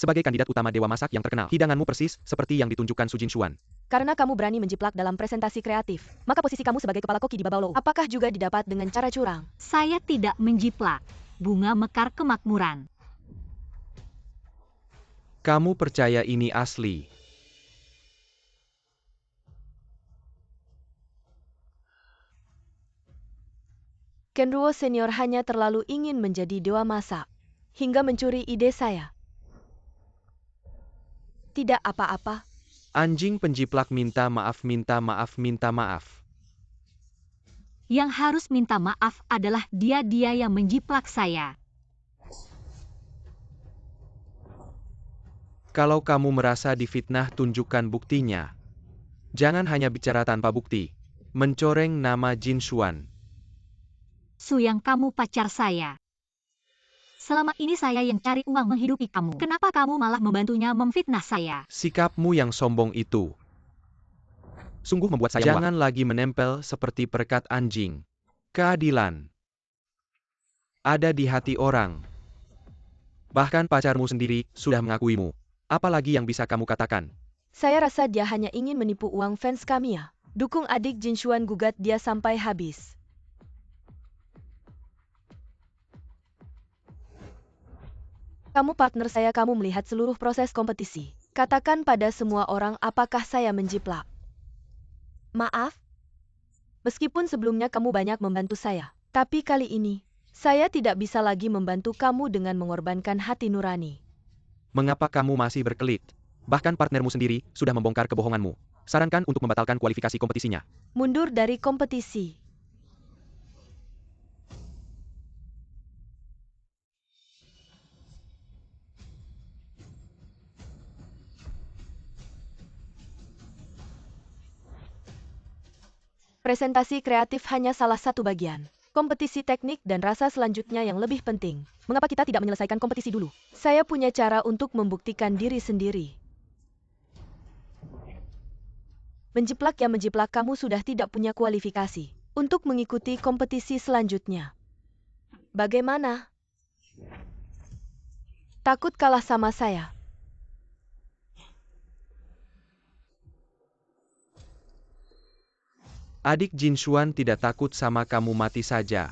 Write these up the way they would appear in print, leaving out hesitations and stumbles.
sebagai kandidat utama Dewa Masak yang terkenal. Hidanganmu persis seperti yang ditunjukkan Su Jinshuan. Karena kamu berani menjiplak dalam presentasi kreatif, maka posisi kamu sebagai kepala koki di Babao apakah juga didapat dengan cara curang? Saya tidak menjiplak. Bunga mekar kemakmuran. Kamu percaya ini asli? Kenruo Senior hanya terlalu ingin menjadi dewa masak, hingga mencuri ide saya. Tidak apa-apa. Anjing penjiplak minta maaf, minta maaf, minta maaf. Yang harus minta maaf adalah dia yang menjiplak saya. Kalau kamu merasa difitnah, tunjukkan buktinya. Jangan hanya bicara tanpa bukti. Mencoreng nama Jinshuan. Su yang kamu pacar saya. Selama ini saya yang cari uang menghidupi kamu. Kenapa kamu malah membantunya memfitnah saya? Sikapmu yang sombong itu sungguh membuat saya muak. Jangan lagi menempel seperti perekat anjing. Keadilan ada di hati orang. Bahkan pacarmu sendiri sudah mengakuimu. Apalagi yang bisa kamu katakan? Saya rasa dia hanya ingin menipu uang fans kami ya. Dukung adik Jinshuan, gugat dia sampai habis. Kamu partner saya, kamu melihat seluruh proses kompetisi. Katakan pada semua orang apakah saya menjiplak. Maaf? Meskipun sebelumnya kamu banyak membantu saya, tapi kali ini, saya tidak bisa lagi membantu kamu dengan mengorbankan hati nurani. Mengapa kamu masih berkelit? Bahkan partnermu sendiri sudah membongkar kebohonganmu. Sarankan untuk membatalkan kualifikasi kompetisinya. Mundur dari kompetisi. Presentasi kreatif hanya salah satu bagian. Kompetisi teknik dan rasa selanjutnya yang lebih penting. Mengapa kita tidak menyelesaikan kompetisi dulu? Saya punya cara untuk membuktikan diri sendiri. Menjiplak ya menjiplak, kamu sudah tidak punya kualifikasi untuk mengikuti kompetisi selanjutnya. Bagaimana? Takut kalah sama saya? Adik Jinshuan tidak takut sama kamu, mati saja.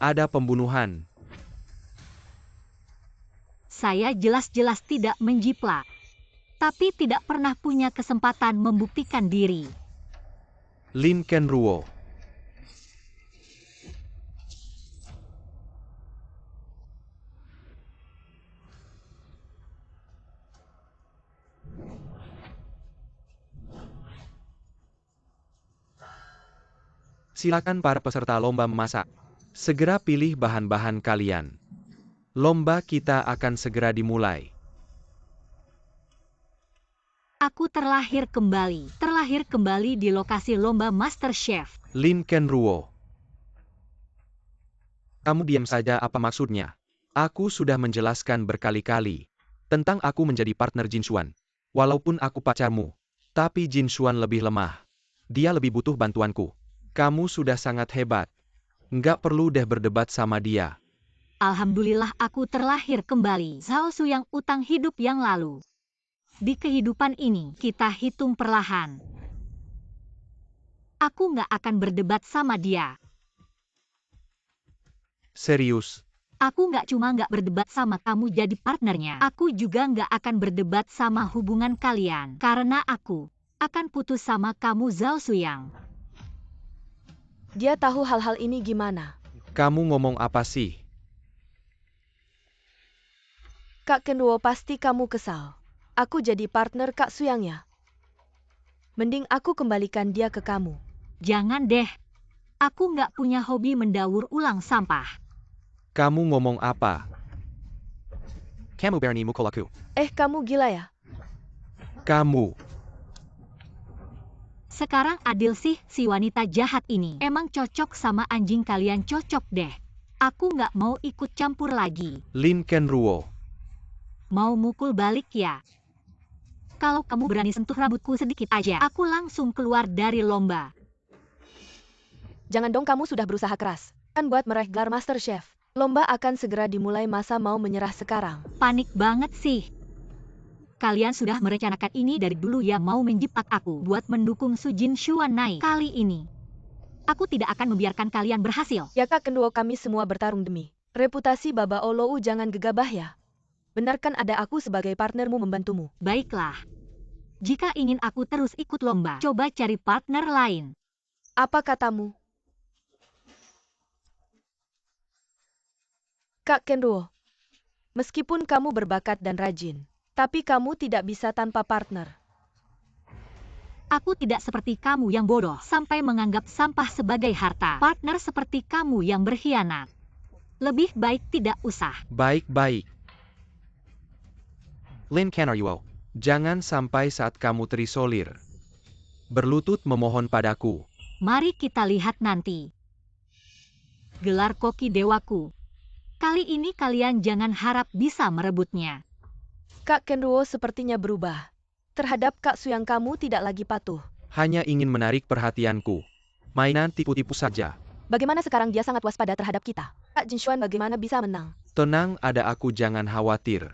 Ada pembunuhan. Saya jelas-jelas tidak menjiplak. Tapi tidak pernah punya kesempatan membuktikan diri. Lin Kenruo. Silakan para peserta lomba memasak. Segera pilih bahan-bahan kalian. Lomba kita akan segera dimulai. Aku terlahir kembali di lokasi lomba Master Chef. Lin Kenruo. Kamu diam saja, apa maksudnya? Aku sudah menjelaskan berkali-kali tentang aku menjadi partner Jinshuan. Walaupun aku pacarmu, tapi Jinshuan lebih lemah. Dia lebih butuh bantuanku. Kamu sudah sangat hebat. Nggak perlu deh berdebat sama dia. Alhamdulillah aku terlahir kembali. Zhao Su yang utang hidup yang lalu. Di kehidupan ini, kita hitung perlahan. Aku nggak akan berdebat sama dia. Serius? Aku nggak cuma nggak berdebat sama kamu jadi partnernya. Aku juga nggak akan berdebat sama hubungan kalian. Karena aku akan putus sama kamu, Zhao Suyang. Dia tahu hal-hal ini gimana? Kamu ngomong apa sih? Kak Kenruo, pasti kamu kesal. Aku jadi partner Kak Suyang ya. Mending aku kembalikan dia ke kamu. Jangan deh. Aku nggak punya hobi mendaur ulang sampah. Kamu ngomong apa? Kamu berani mukul aku? Kamu gila ya? Kamu. Sekarang adil sih si wanita jahat ini. Emang cocok sama anjing kalian, cocok deh. Aku nggak mau ikut campur lagi. Lin Kenruo. Mau mukul balik ya? Kalau kamu berani sentuh rambutku sedikit aja, aku langsung keluar dari lomba. Jangan dong, kamu sudah berusaha keras. Kan buat meraih gelar Master Chef. Lomba akan segera dimulai, masa mau menyerah sekarang? Panik banget sih. Kalian sudah merencanakan ini dari dulu ya, mau menjiplak aku buat mendukung Su Jinshuan naik. Kali ini, aku tidak akan membiarkan kalian berhasil. Ya Kak Kenduo, kami semua bertarung demi reputasi Baba Olou, jangan gegabah ya. Benarkan ada aku sebagai partnermu membantumu. Baiklah. Jika ingin aku terus ikut lomba, coba cari partner lain. Apa katamu? Kak Kenduo, meskipun kamu berbakat dan rajin, tapi kamu tidak bisa tanpa partner. Aku tidak seperti kamu yang bodoh sampai menganggap sampah sebagai harta. Partner seperti kamu yang berkhianat. Lebih baik tidak usah. Baik-baik. Lin Canaryuo, jangan sampai saat kamu terisolir. Berlutut memohon padaku. Mari kita lihat nanti. Gelar koki dewaku. Kali ini kalian jangan harap bisa merebutnya. Kak Kenduo sepertinya berubah. Terhadap Kak Su yang kamu tidak lagi patuh. Hanya ingin menarik perhatianku. Mainan tipu-tipu saja. Bagaimana sekarang dia sangat waspada terhadap kita? Kak Jinshuan bagaimana bisa menang? Tenang, ada aku, jangan khawatir.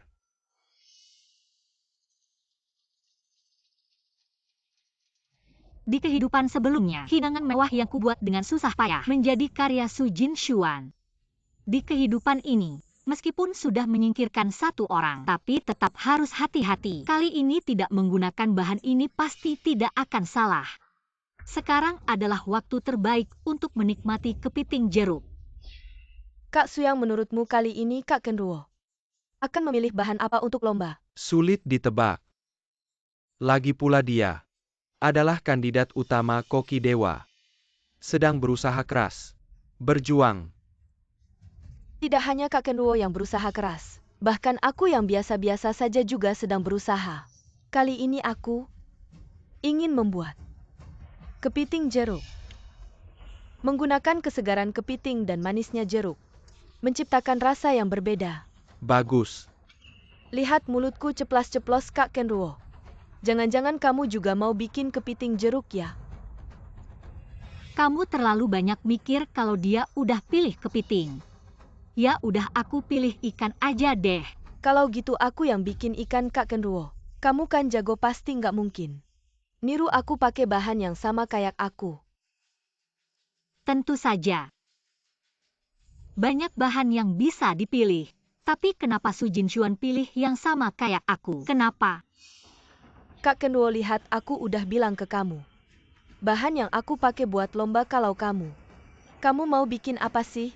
Di kehidupan sebelumnya, hidangan mewah yang kubuat dengan susah payah menjadi karya Su Jinshuan. Di kehidupan ini, meskipun sudah menyingkirkan satu orang, tapi tetap harus hati-hati. Kali ini tidak menggunakan bahan ini pasti tidak akan salah. Sekarang adalah waktu terbaik untuk menikmati kepiting jeruk. Kak Su yang menurutmu kali ini Kak Kenduo akan memilih bahan apa untuk lomba? Sulit ditebak. Lagi pula dia adalah kandidat utama koki dewa. Sedang berusaha keras. Berjuang. Tidak hanya Kak Kenduo yang berusaha keras. Bahkan aku yang biasa-biasa saja juga sedang berusaha. Kali ini aku ingin membuat kepiting jeruk. Menggunakan kesegaran kepiting dan manisnya jeruk. Menciptakan rasa yang berbeda. Bagus. Lihat mulutku ceplas-ceplos Kak Kenduo. Jangan-jangan kamu juga mau bikin kepiting jeruk ya? Kamu terlalu banyak mikir kalau dia udah pilih kepiting. Ya udah, aku pilih ikan aja deh. Kalau gitu aku yang bikin ikan Kak Kenduo. Kamu kan jago, pasti nggak mungkin niru aku pakai bahan yang sama kayak aku. Tentu saja. Banyak bahan yang bisa dipilih. Tapi kenapa Su Jinshuan pilih yang sama kayak aku? Kenapa? Kak Kenduo, lihat, aku udah bilang ke kamu. Bahan yang aku pakai buat lomba. Kalau kamu mau bikin apa sih?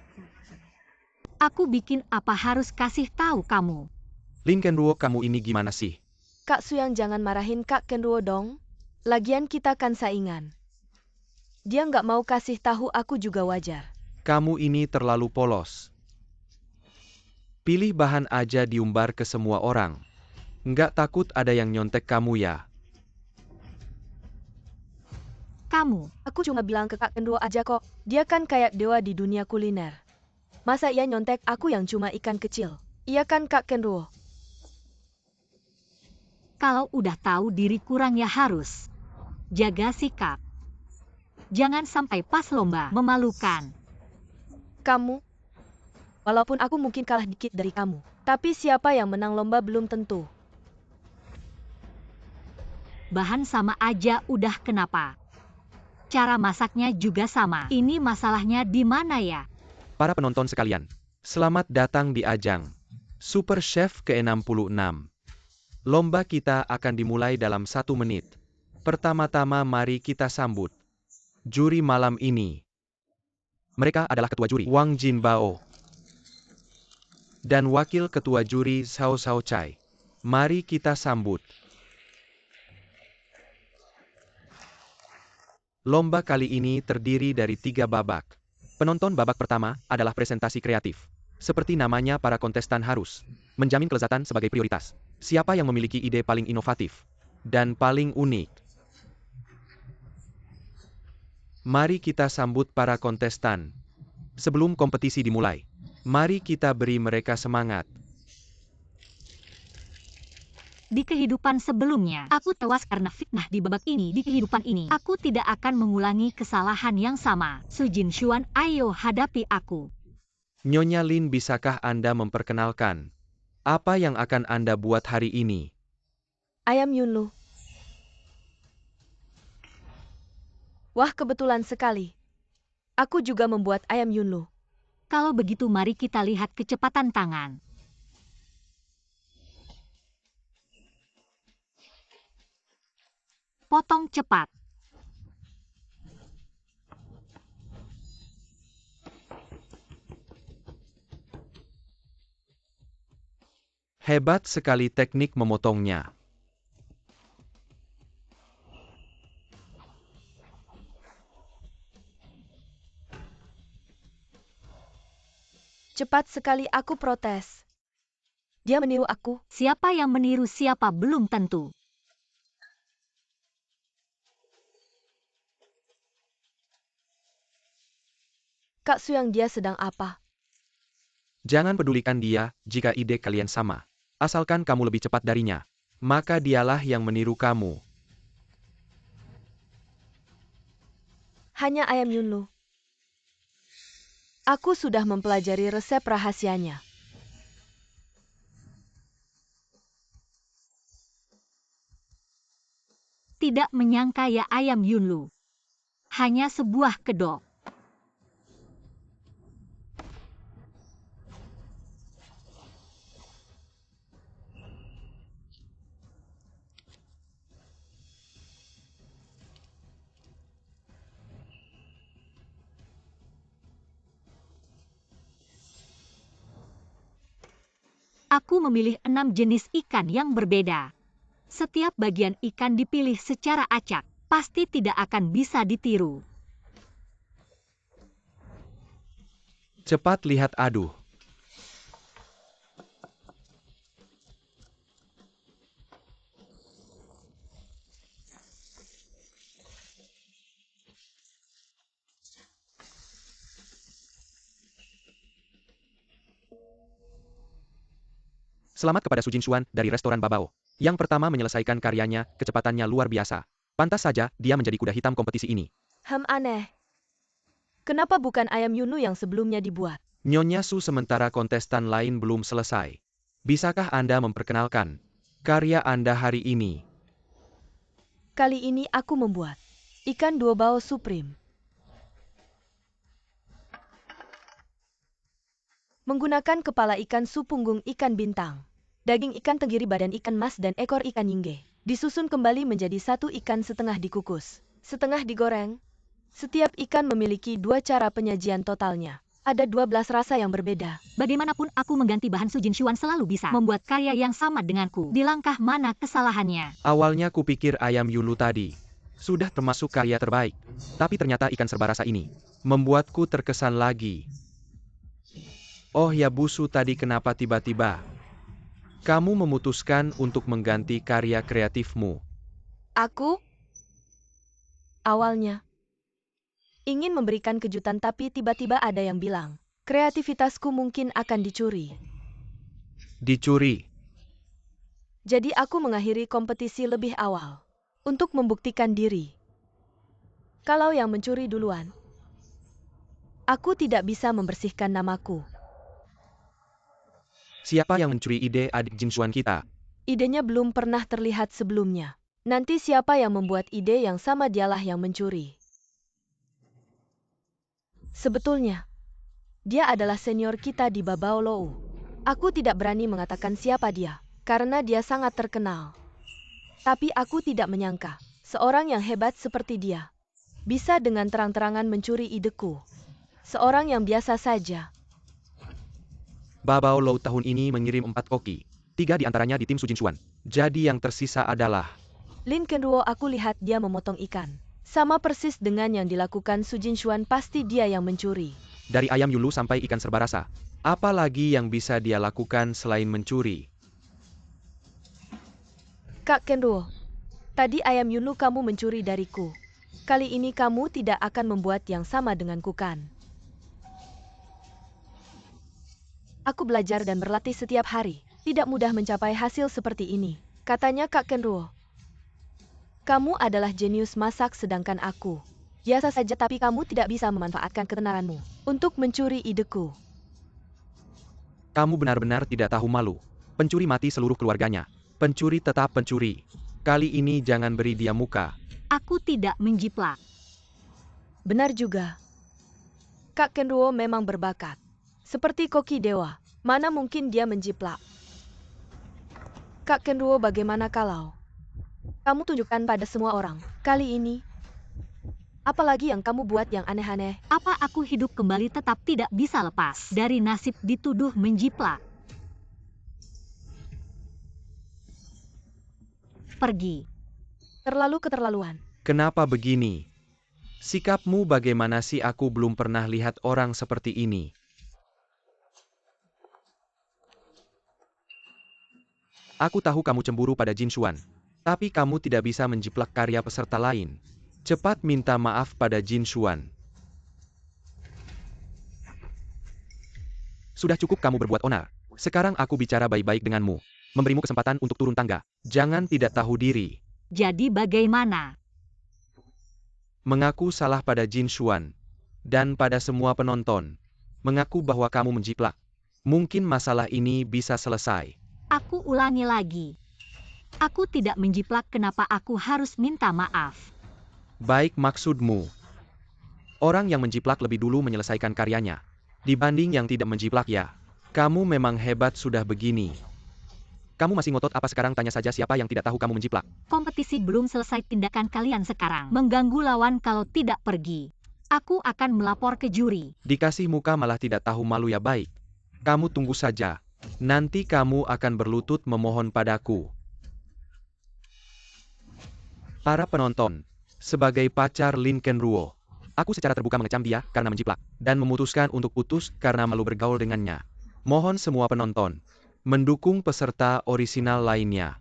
Aku bikin apa harus kasih tahu kamu? Lin Kenduo, kamu ini gimana sih? Kak Su yang jangan marahin Kak Kenduo dong. Lagian kita kan saingan. Dia nggak mau kasih tahu aku juga wajar. Kamu ini terlalu polos. Pilih bahan aja diumbar ke semua orang. Nggak takut ada yang nyontek kamu ya? Kamu. Aku cuma bilang ke Kak Kenduo aja kok. Dia kan kayak dewa di dunia kuliner. Masa ia nyontek aku yang cuma ikan kecil? Iya kan Kak Kenduo? Kalau udah tahu diri kurang ya harus jaga sikap. Jangan sampai pas lomba memalukan. Kamu? Walaupun aku mungkin kalah dikit dari kamu. Tapi siapa yang menang lomba belum tentu. Bahan sama aja udah kenapa? Cara masaknya juga sama. Ini masalahnya di mana ya? Para penonton sekalian, selamat datang di ajang Super Chef ke-66. Lomba kita akan dimulai dalam 1 menit. Pertama-tama mari kita sambut juri malam ini. Mereka adalah Ketua Juri Wang Jinbao dan Wakil Ketua Juri Cao Cao Chai. Mari kita sambut. Lomba kali ini terdiri dari 3 babak. Penonton babak pertama adalah presentasi kreatif. Seperti namanya, para kontestan harus menjamin kelezatan sebagai prioritas. Siapa yang memiliki ide paling inovatif dan paling unik? Mari kita sambut para kontestan. Sebelum kompetisi dimulai, mari kita beri mereka semangat. Di kehidupan sebelumnya, aku tewas karena fitnah di babak ini. Di kehidupan ini, aku tidak akan mengulangi kesalahan yang sama. Su Jinshuan, ayo hadapi aku. Nyonya Lin, bisakah Anda memperkenalkan apa yang akan Anda buat hari ini? Ayam Yunlu. Wah, kebetulan sekali. Aku juga membuat ayam Yunlu. Kalau begitu mari kita lihat kecepatan tangan. Potong cepat. Hebat sekali teknik memotongnya. Cepat sekali, aku protes. Dia meniru aku. Siapa yang meniru siapa belum tentu. Kak Suyang, dia sedang apa? Jangan pedulikan dia jika ide kalian sama. Asalkan kamu lebih cepat darinya, maka dialah yang meniru kamu. Hanya ayam Yunlu. Aku sudah mempelajari resep rahasianya. Tidak menyangka ya ayam Yunlu. Hanya sebuah kedok. Aku memilih 6 jenis ikan yang berbeda. Setiap bagian ikan dipilih secara acak, pasti tidak akan bisa ditiru. Cepat lihat, aduh. Selamat kepada Su Jinshuan dari restoran Babao. Yang pertama menyelesaikan karyanya, kecepatannya luar biasa. Pantas saja dia menjadi kuda hitam kompetisi ini. Aneh. Kenapa bukan ayam Yunlu yang sebelumnya dibuat? Nyonya Su, sementara kontestan lain belum selesai. Bisakah Anda memperkenalkan karya Anda hari ini? Kali ini aku membuat ikan duobao supreme. Menggunakan kepala ikan su, punggung ikan bintang, daging ikan tenggiri, badan ikan mas, dan ekor ikan yingge. Disusun kembali menjadi satu ikan, setengah dikukus, setengah digoreng. Setiap ikan memiliki 2 cara penyajian totalnya. Ada 12 rasa yang berbeda. Bagaimanapun aku mengganti bahan Su Jinshuan selalu bisa membuat karya yang sama denganku. Di langkah mana kesalahannya? Awalnya kupikir ayam Yunlu tadi sudah termasuk karya terbaik. Tapi ternyata ikan serba rasa ini membuatku terkesan lagi. Oh ya Busu, tadi kenapa tiba-tiba kamu memutuskan untuk mengganti karya kreatifmu? Aku awalnya ingin memberikan kejutan, tapi tiba-tiba ada yang bilang kreativitasku mungkin akan dicuri. Dicuri? Jadi aku mengakhiri kompetisi lebih awal untuk membuktikan diri. Kalau yang mencuri duluan, aku tidak bisa membersihkan namaku. Siapa yang mencuri ide adik Jinshuan kita? Idenya belum pernah terlihat sebelumnya. Nanti siapa yang membuat ide yang sama, dialah yang mencuri. Sebetulnya, dia adalah senior kita di Babao Lou. Aku tidak berani mengatakan siapa dia, karena dia sangat terkenal. Tapi aku tidak menyangka, seorang yang hebat seperti dia bisa dengan terang-terangan mencuri ideku. Seorang yang biasa saja. Babao Lou tahun ini mengirim 4 koki. 3 diantaranya di tim Su Jinshuan. Jadi yang tersisa adalah Lin Kenruo. Aku lihat dia memotong ikan. Sama persis dengan yang dilakukan Su Jinshuan, pasti dia yang mencuri. dari ayam Yunlu sampai ikan serba rasa. Apa lagi yang bisa dia lakukan selain mencuri? Kak Kenruo, tadi ayam Yunlu kamu mencuri dariku. Kali ini kamu tidak akan membuat yang sama denganku, kan? Aku belajar dan berlatih setiap hari. Tidak mudah mencapai hasil seperti ini. Katanya Kak Kenruo. Kamu adalah jenius masak sedangkan aku. Biasa saja tapi kamu tidak bisa memanfaatkan ketenaranmu untuk mencuri ideku. Kamu benar-benar tidak tahu malu. Pencuri mati seluruh keluarganya. Pencuri tetap pencuri. Kali ini jangan beri dia muka. Aku tidak menjiplak. Benar juga. Kak Kenruo memang berbakat. Seperti koki dewa. Mana mungkin dia menjiplak. Kak Kenruo, bagaimana kalau kamu tunjukkan pada semua orang, kali ini? Apalagi yang kamu buat yang aneh-aneh? Apa aku hidup kembali tetap tidak bisa lepas dari nasib dituduh menjiplak? Pergi. Terlalu keterlaluan. Kenapa begini? Sikapmu bagaimana sih? Aku belum pernah lihat orang seperti ini. Aku tahu kamu cemburu pada Jin Xuan. Tapi kamu tidak bisa menjiplak karya peserta lain. Cepat minta maaf pada Jin Xuan. Sudah cukup kamu berbuat onar. Sekarang aku bicara baik-baik denganmu. Memberimu kesempatan untuk turun tangga. Jangan tidak tahu diri. Jadi bagaimana? Mengaku salah pada Jin Xuan. Dan pada semua penonton. Mengaku bahwa kamu menjiplak. Mungkin masalah ini bisa selesai. Aku ulangi lagi. Aku tidak menjiplak, kenapa aku harus minta maaf? Baik maksudmu. Orang yang menjiplak lebih dulu menyelesaikan karyanya. Dibanding yang tidak menjiplak ya. Kamu memang hebat sudah begini. Kamu masih ngotot apa sekarang? Tanya saja siapa yang tidak tahu kamu menjiplak. Kompetisi belum selesai, tindakan kalian sekarang mengganggu lawan. Kalau tidak pergi, aku akan melapor ke juri. Dikasih muka malah tidak tahu malu ya. Baik. Kamu tunggu saja. Nanti kamu akan berlutut memohon padaku. Para penonton, sebagai pacar Lin Kenruo, aku secara terbuka mengecam dia karena menjiplak, dan memutuskan untuk putus karena malu bergaul dengannya. Mohon semua penonton mendukung peserta orisinal lainnya.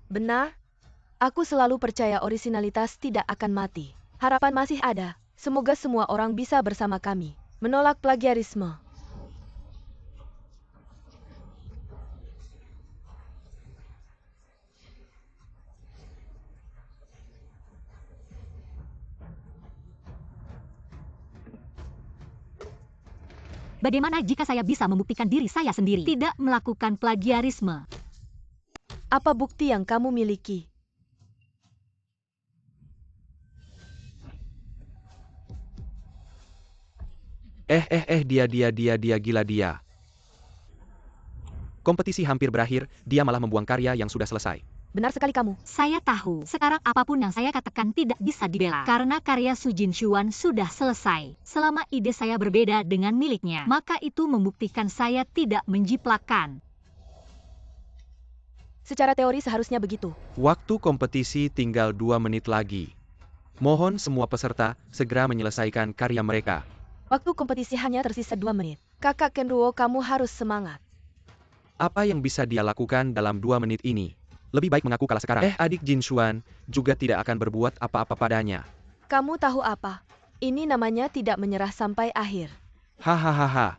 Benar? Aku selalu percaya orisinalitas tidak akan mati. Harapan masih ada. Semoga semua orang bisa bersama kami menolak plagiarisme. Bagaimana jika saya bisa membuktikan diri saya sendiri tidak melakukan plagiarisme? Apa bukti yang kamu miliki? Dia gila dia. Kompetisi hampir berakhir, dia malah membuang karya yang sudah selesai. Benar sekali kamu. Saya tahu, sekarang apapun yang saya katakan tidak bisa dibela. Karena karya Su Jin Xuan sudah selesai. Selama ide saya berbeda dengan miliknya, maka itu membuktikan saya tidak menjiplakkan. Secara teori seharusnya begitu. Waktu kompetisi tinggal 2 menit lagi. Mohon semua peserta segera menyelesaikan karya mereka. Waktu kompetisi hanya tersisa 2 menit. Kakak Kenruo, kamu harus semangat. Apa yang bisa dia lakukan dalam 2 menit ini? Lebih baik mengaku kalah sekarang. Adik Jin Xuan juga tidak akan berbuat apa-apa padanya. Kamu tahu apa? Ini namanya tidak menyerah sampai akhir. Hahaha.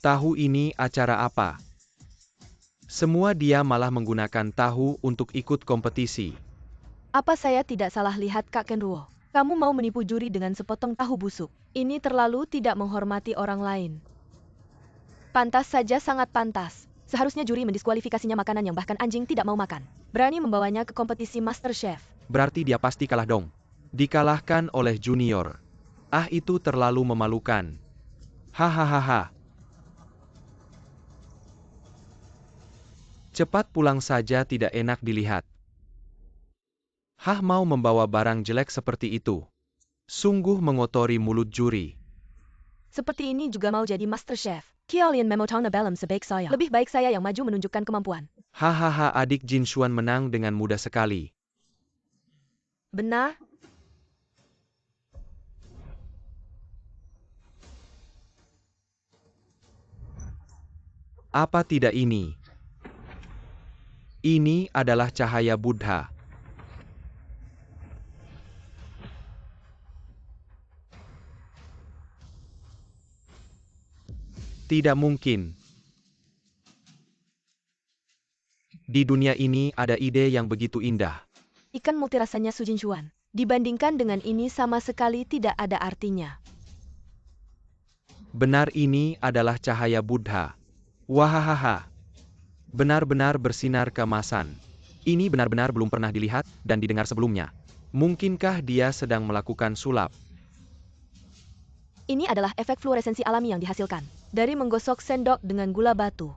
Tahu ini acara apa? Semua dia malah menggunakan tahu untuk ikut kompetisi. Apa saya tidak salah lihat, Kak Kenruo? Kamu mau menipu juri dengan sepotong tahu busuk. Ini terlalu tidak menghormati orang lain. Pantas saja, sangat pantas. Seharusnya juri mendiskualifikasinya makanan yang bahkan anjing tidak mau makan. Berani membawanya ke kompetisi MasterChef. Berarti dia pasti kalah dong. Dikalahkan oleh junior. Ah, itu terlalu memalukan. Hahaha. Cepat pulang saja, tidak enak dilihat. Hah, mau membawa barang jelek seperti itu. Sungguh mengotori mulut juri. Seperti ini juga mau jadi MasterChef. Kalian memotong belum sebaik saya. Lebih baik saya yang maju menunjukkan kemampuan. Hahaha, adik Jin Xuan menang dengan mudah sekali. Benar? Apa tidak ini? Ini adalah cahaya Buddha. Tidak mungkin. Di dunia ini ada ide yang begitu indah. Ikan multirasanya Su Jinshuan. Dibandingkan dengan ini sama sekali tidak ada artinya. Benar, ini adalah cahaya Buddha. Wahahaha. Benar-benar bersinar keemasan. Ini benar-benar belum pernah dilihat dan didengar sebelumnya. Mungkinkah dia sedang melakukan sulap? Ini adalah efek fluoresensi alami yang dihasilkan dari menggosok sendok dengan gula batu.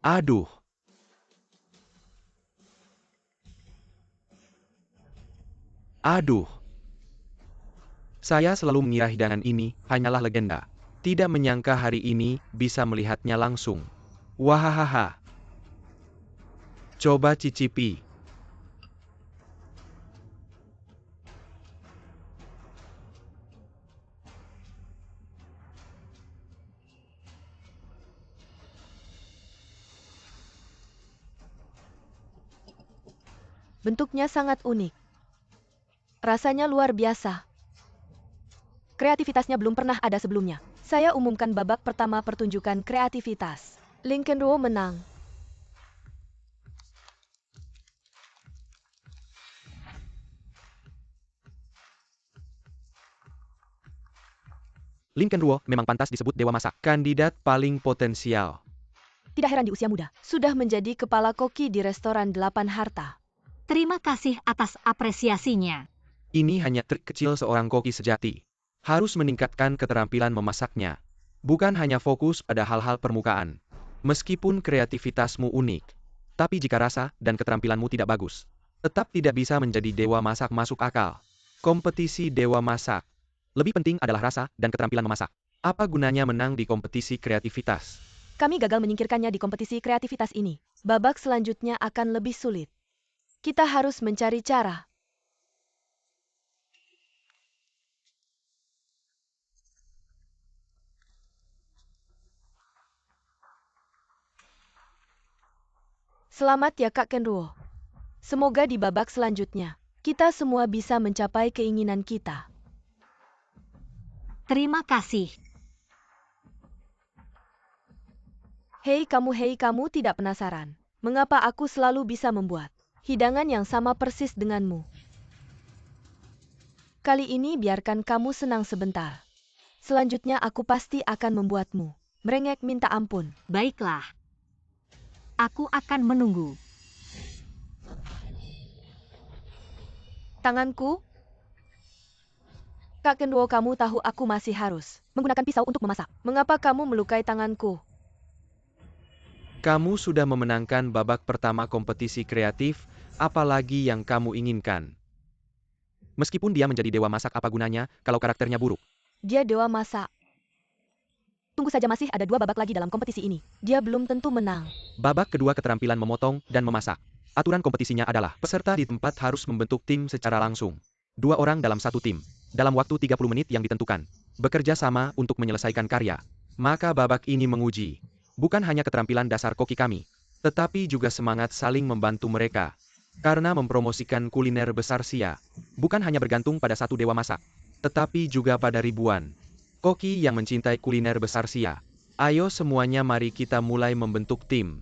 Aduh. Aduh. Saya selalu mengira hidangan ini hanyalah legenda. Tidak menyangka hari ini bisa melihatnya langsung. Wahahaha. Coba cicipi. Bentuknya sangat unik. Rasanya luar biasa. Kreativitasnya belum pernah ada sebelumnya. Saya umumkan babak pertama pertunjukan kreativitas. Lincoln Ruo menang. Lincoln Ruo memang pantas disebut dewa masak. Kandidat paling potensial. Tidak heran di usia muda, sudah menjadi kepala koki di restoran 8 Harta. Terima kasih atas apresiasinya. Ini hanya trik kecil seorang koki sejati. Harus meningkatkan keterampilan memasaknya. Bukan hanya fokus pada hal-hal permukaan. Meskipun kreativitasmu unik. Tapi jika rasa dan keterampilanmu tidak bagus, tetap tidak bisa menjadi dewa masak masuk akal. Kompetisi dewa masak. Lebih penting adalah rasa dan keterampilan memasak. Apa gunanya menang di kompetisi kreativitas? Kami gagal menyingkirkannya di kompetisi kreativitas ini. Babak selanjutnya akan lebih sulit. Kita harus mencari cara. Selamat ya Kak Kenruo. Semoga di babak selanjutnya, kita semua bisa mencapai keinginan kita. Terima kasih. Hei kamu tidak penasaran? Mengapa aku selalu bisa membuat hidangan yang sama persis denganmu? Kali ini biarkan kamu senang sebentar. Selanjutnya aku pasti akan membuatmu merengek minta ampun. Baiklah. Aku akan menunggu. Tanganku? Kak Kenruo, kamu tahu aku masih harus menggunakan pisau untuk memasak. Mengapa kamu melukai tanganku? Kamu sudah memenangkan babak pertama kompetisi kreatif, apalagi yang kamu inginkan? Meskipun dia menjadi dewa masak, apa gunanya kalau karakternya buruk? Dia dewa masak. Tunggu saja, masih ada 2 babak lagi dalam kompetisi ini. Dia belum tentu menang. Babak kedua, keterampilan memotong dan memasak. Aturan kompetisinya adalah peserta di tempat harus membentuk tim secara langsung. 2 orang dalam satu tim. Dalam waktu 30 menit yang ditentukan. Bekerja sama untuk menyelesaikan karya. Maka babak ini menguji bukan hanya keterampilan dasar koki kami, tetapi juga semangat saling membantu mereka. Karena mempromosikan kuliner besar Sia, bukan hanya bergantung pada satu dewa masak, tetapi juga pada ribuan koki yang mencintai kuliner besar Sia. Ayo semuanya, mari kita mulai membentuk tim.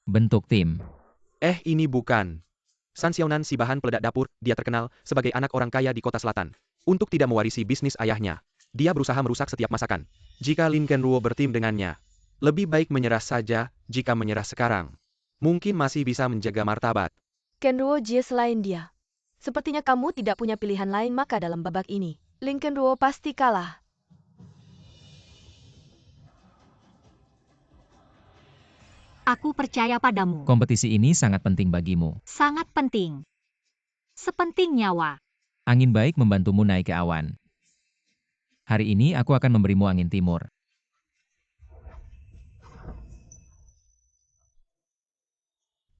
Bentuk tim. Ini bukan San Xiaonan si bahan peledak dapur, dia terkenal sebagai anak orang kaya di kota selatan. Untuk tidak mewarisi bisnis ayahnya, dia berusaha merusak setiap masakan. Jika Lin Kenruo bertim dengannya, lebih baik menyerah saja. Jika menyerah sekarang, mungkin masih bisa menjaga martabat. Kenruo Jie selain dia. Sepertinya kamu tidak punya pilihan lain, maka dalam babak ini, Lin Kenruo pasti kalah. Aku percaya padamu. Kompetisi ini sangat penting bagimu. Sangat penting. Sepenting nyawa. Angin baik membantumu naik ke awan. Hari ini aku akan memberimu angin timur.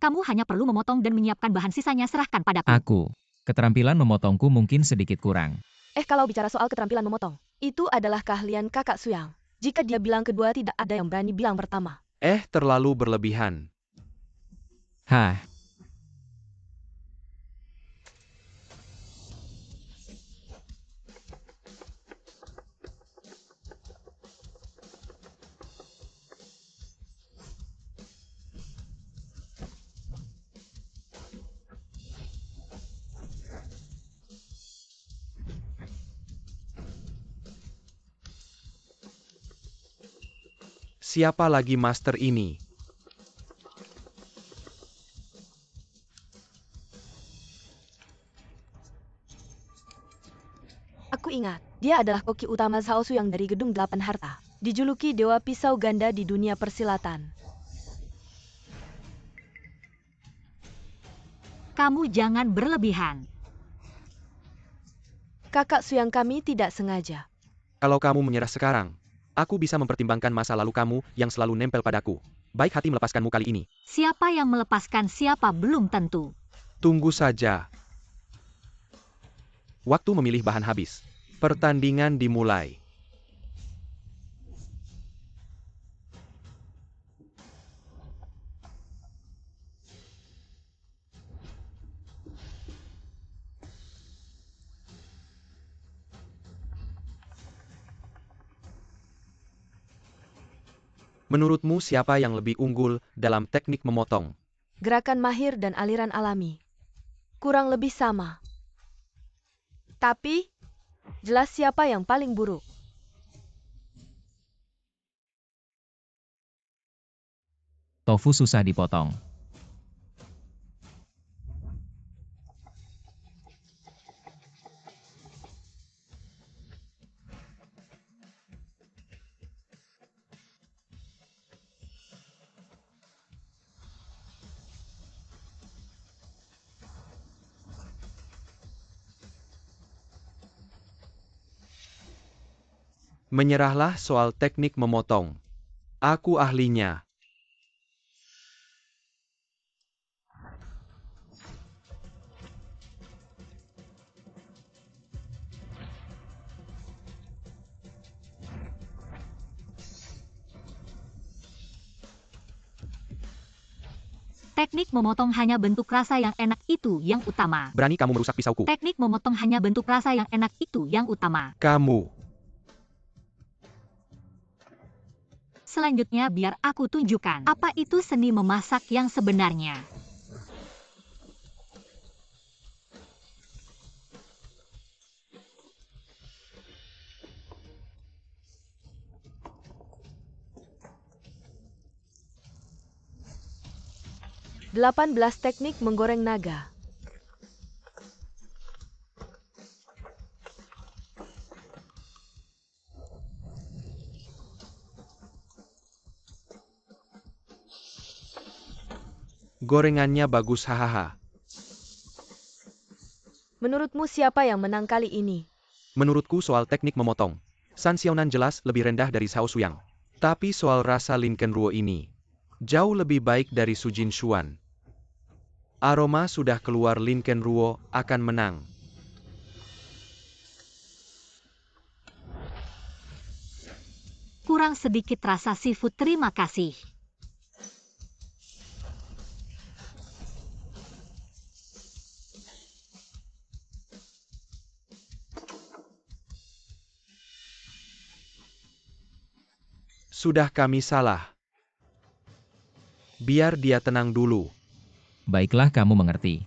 Kamu hanya perlu memotong dan menyiapkan bahan sisanya, serahkan padaku. Aku. Keterampilan memotongku mungkin sedikit kurang. Kalau bicara soal keterampilan memotong, itu adalah keahlian kakak Suyang. Jika dia bilang kedua, tidak ada yang berani bilang pertama. Terlalu berlebihan. Hah, Siapa lagi master ini? Aku ingat, dia adalah koki utama Zhao Suyang dari Gedung 8 Harta. Dijuluki Dewa Pisau Ganda di dunia persilatan. Kamu jangan berlebihan. Kakak Suyang, kami tidak sengaja. Kalau kamu menyerah sekarang, aku bisa mempertimbangkan masa lalu kamu yang selalu nempel padaku. Baik hati melepaskanmu kali ini. Siapa yang melepaskan siapa belum tentu. Tunggu saja. Waktu memilih bahan habis. Pertandingan dimulai. Menurutmu siapa yang lebih unggul dalam teknik memotong? Gerakan mahir dan aliran alami. Kurang lebih sama. Tapi, jelas siapa yang paling buruk. tofu susah dipotong. Menyerahlah soal teknik memotong. Aku ahlinya. Teknik memotong hanya bentuk rasa yang enak, itu yang utama. Berani kamu merusak pisauku. Teknik memotong hanya bentuk rasa yang enak, itu yang utama. Kamu. Selanjutnya biar aku tunjukkan apa itu seni memasak yang sebenarnya. Delapan belas teknik menggoreng naga. Gorengannya bagus, hahaha. Menurutmu siapa yang menang kali ini? Menurutku soal teknik memotong, San Xiaonan jelas lebih rendah dari Zhao Suyang. Tapi soal rasa Lin Kenruo ini, jauh lebih baik dari Su Jinshuan. Aroma sudah keluar, Lin Kenruo akan menang. Kurang sedikit rasa seafood, terima kasih. Sudah kami salah. Biar dia tenang dulu. Baiklah, kamu mengerti.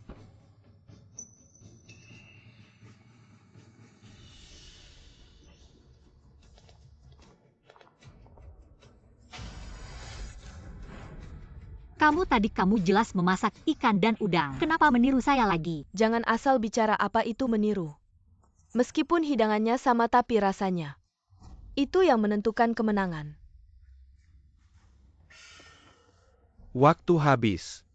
Kamu jelas memasak ikan dan udang. Kenapa meniru saya lagi? Jangan asal bicara apa itu meniru. Meskipun hidangannya sama tapi rasanya. Itu yang menentukan kemenangan. Waktu habis.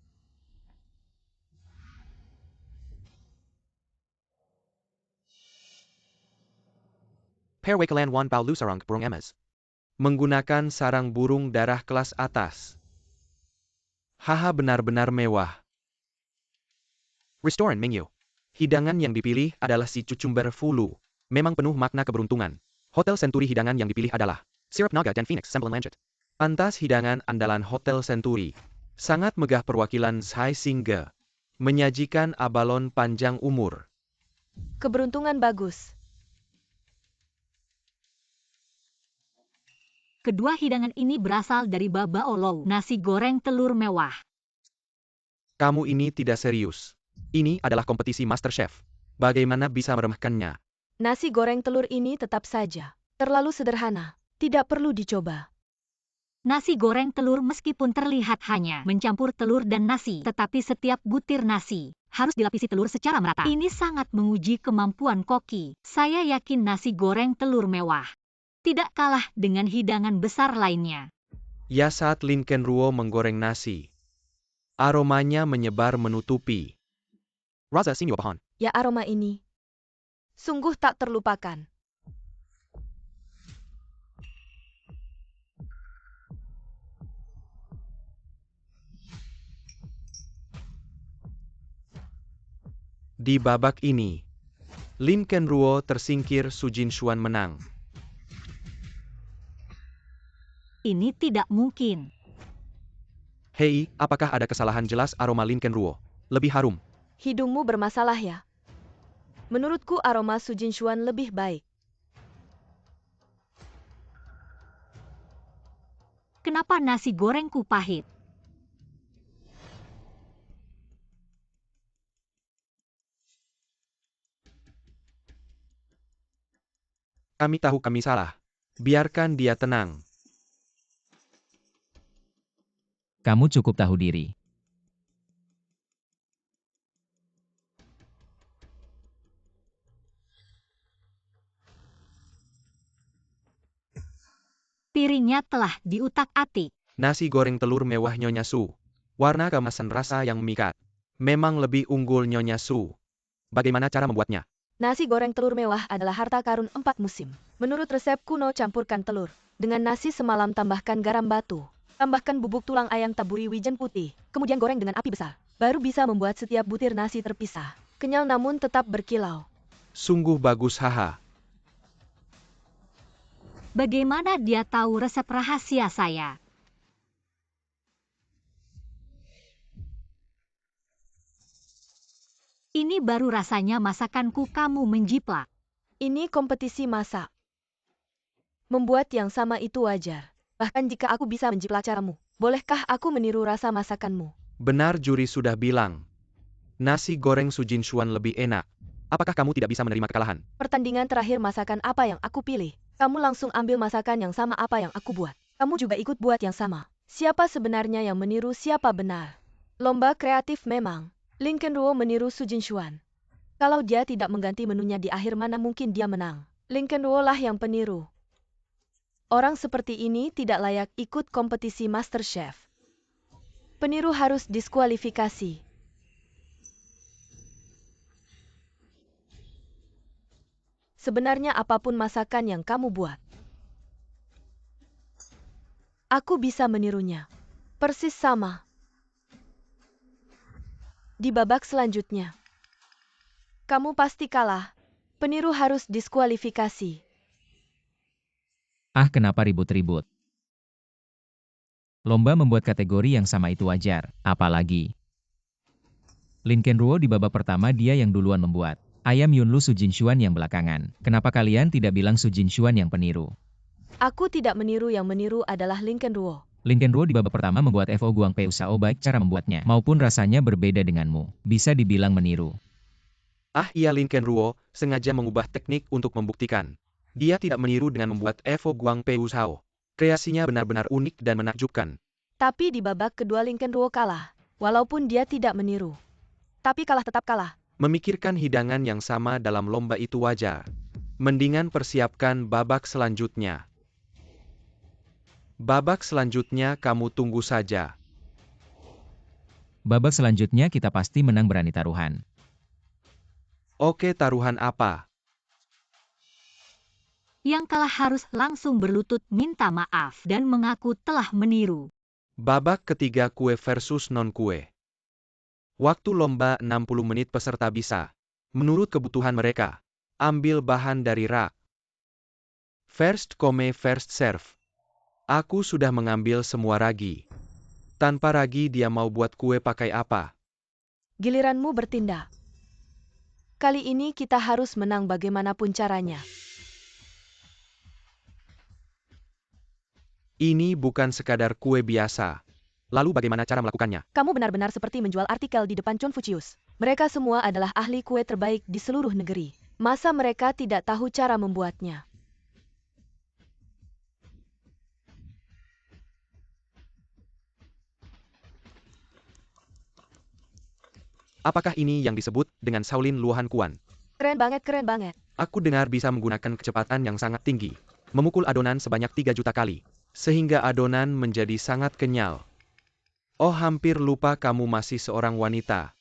Perwekalan Wan Paulu sarang burung emas. Menggunakan sarang burung darah kelas atas. Haha, benar-benar mewah. Restoran menu. Hidangan yang dipilih adalah si cucumber fulu. Memang penuh makna keberuntungan. Hotel Century hidangan yang dipilih adalah sirup naga dan phoenix sembelhan lanjut. Pantas hidangan andalan Hotel Century. Sangat megah perwakilan Zhai Singge. Menyajikan abalon panjang umur. Keberuntungan bagus. Kedua hidangan ini berasal dari Baba Olou, nasi goreng telur mewah. Kamu ini tidak serius. Ini adalah kompetisi MasterChef. Bagaimana bisa meremehkannya? Nasi goreng telur ini tetap saja terlalu sederhana. Tidak perlu dicoba. Nasi goreng telur meskipun terlihat hanya mencampur telur dan nasi, tetapi setiap butir nasi harus dilapisi telur secara merata. Ini sangat menguji kemampuan koki. Saya yakin nasi goreng telur mewah tidak kalah dengan hidangan besar lainnya. Ya, saat Lin Kenruo menggoreng nasi. Aromanya menyebar menutupi. Rasa Sinyo Pahan. Ya, aroma ini sungguh tak terlupakan. Di babak ini, Lin Kenruo tersingkir, Su Jinshuan menang. Ini tidak mungkin. Hei, apakah ada kesalahan? Jelas aroma Lin Kenruo lebih harum. Hidungmu bermasalah ya? Menurutku aroma Su Jinshuan lebih baik. Kenapa nasi gorengku pahit? Kami tahu kami salah. Biarkan dia tenang. Kamu cukup tahu diri. Piringnya telah diutak-atik. Nasi goreng telur mewah Nyonya Su. Warna kemasan rasa yang memikat. Memang lebih unggul Nyonya Su. Bagaimana cara membuatnya? Nasi goreng telur mewah adalah harta karun 4 musim. Menurut resep kuno, campurkan telur dengan nasi semalam, tambahkan garam batu. Tambahkan bubuk tulang ayam, taburi wijen putih, kemudian goreng dengan api besar. Baru bisa membuat setiap butir nasi terpisah. Kenyal namun tetap berkilau. Sungguh bagus, haha. Bagaimana dia tahu resep rahasia saya? Ini baru rasanya masakanku, kamu menjiplak. Ini kompetisi masak. Membuat yang sama itu wajar. Bahkan jika aku bisa menjiplak caramu, bolehkah aku meniru rasa masakanmu? Benar, juri sudah bilang. Nasi goreng Su Jinshuan lebih enak. Apakah kamu tidak bisa menerima kekalahan? Pertandingan terakhir masakan apa yang aku pilih? Kamu langsung ambil masakan yang sama apa yang aku buat. Kamu juga ikut buat yang sama. Siapa sebenarnya yang meniru siapa benar? Lomba kreatif memang. Lin Kenruo meniru Su Jinshuan. Kalau dia tidak mengganti menunya di akhir, mana mungkin dia menang? Lin Kenruo lah yang peniru. Orang seperti ini tidak layak ikut kompetisi MasterChef. Peniru harus diskualifikasi. Sebenarnya apapun masakan yang kamu buat, aku bisa menirunya. Persis sama. Di babak selanjutnya, kamu pasti kalah. Peniru harus diskualifikasi. Ah, kenapa ribut-ribut? Lomba membuat kategori yang sama itu wajar, apalagi Lin Kenruo di babak pertama dia yang duluan membuat. Ayam Yunlu Su Jinshuan yang belakangan. Kenapa kalian tidak bilang Su Jinshuan yang peniru? Aku tidak meniru, yang meniru adalah Lin Kenruo. Lin Kenruo di babak pertama membuat FO Guang Peu Sao, baik cara membuatnya maupun rasanya berbeda denganmu. Bisa dibilang meniru. Ah iya, Lin Kenruo sengaja mengubah teknik untuk membuktikan. Dia tidak meniru dengan membuat FO Guang Peu Sao. Kreasinya benar-benar unik dan menakjubkan. Tapi di babak kedua Lincoln Ruo kalah. Walaupun dia tidak meniru. Tapi kalah tetap kalah. Memikirkan hidangan yang sama dalam lomba itu wajar. Mendingan persiapkan babak selanjutnya. Babak selanjutnya kamu tunggu saja. Babak selanjutnya kita pasti menang berani taruhan. Oke, taruhan apa? Yang kalah harus langsung berlutut minta maaf dan mengaku telah meniru. Babak ketiga kue versus non-kue. Waktu lomba 60 menit peserta bisa, menurut kebutuhan mereka, ambil bahan dari rak. First come first serve. Aku sudah mengambil semua ragi. Tanpa ragi dia mau buat kue pakai apa? Giliranmu bertindak. Kali ini kita harus menang bagaimanapun caranya. Ini bukan sekadar kue biasa. Lalu bagaimana cara melakukannya? Kamu benar-benar seperti menjual artikel di depan Confucius. Mereka semua adalah ahli kue terbaik di seluruh negeri. Masa mereka tidak tahu cara membuatnya? Apakah ini yang disebut dengan Shaolin Luohan Kuan? Keren banget, keren banget. Aku dengar bisa menggunakan kecepatan yang sangat tinggi. Memukul adonan sebanyak 3 juta kali. Sehingga adonan menjadi sangat kenyal. Oh, hampir lupa kamu masih seorang wanita.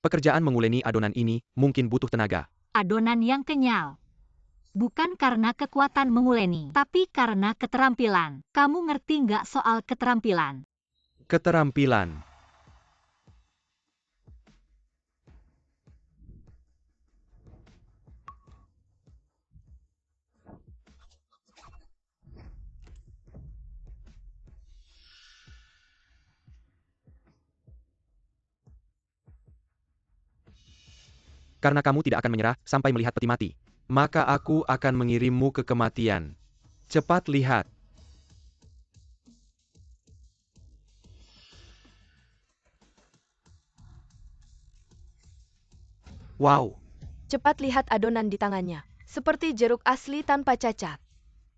Pekerjaan menguleni adonan ini mungkin butuh tenaga. Adonan yang kenyal. Bukan karena kekuatan menguleni, tapi karena keterampilan. Kamu ngerti nggak soal keterampilan? Keterampilan. Karena kamu tidak akan menyerah sampai melihat peti mati. Maka aku akan mengirimmu ke kematian. Cepat lihat. Wow, Cepat lihat adonan di tangannya. Seperti jeruk asli tanpa cacat.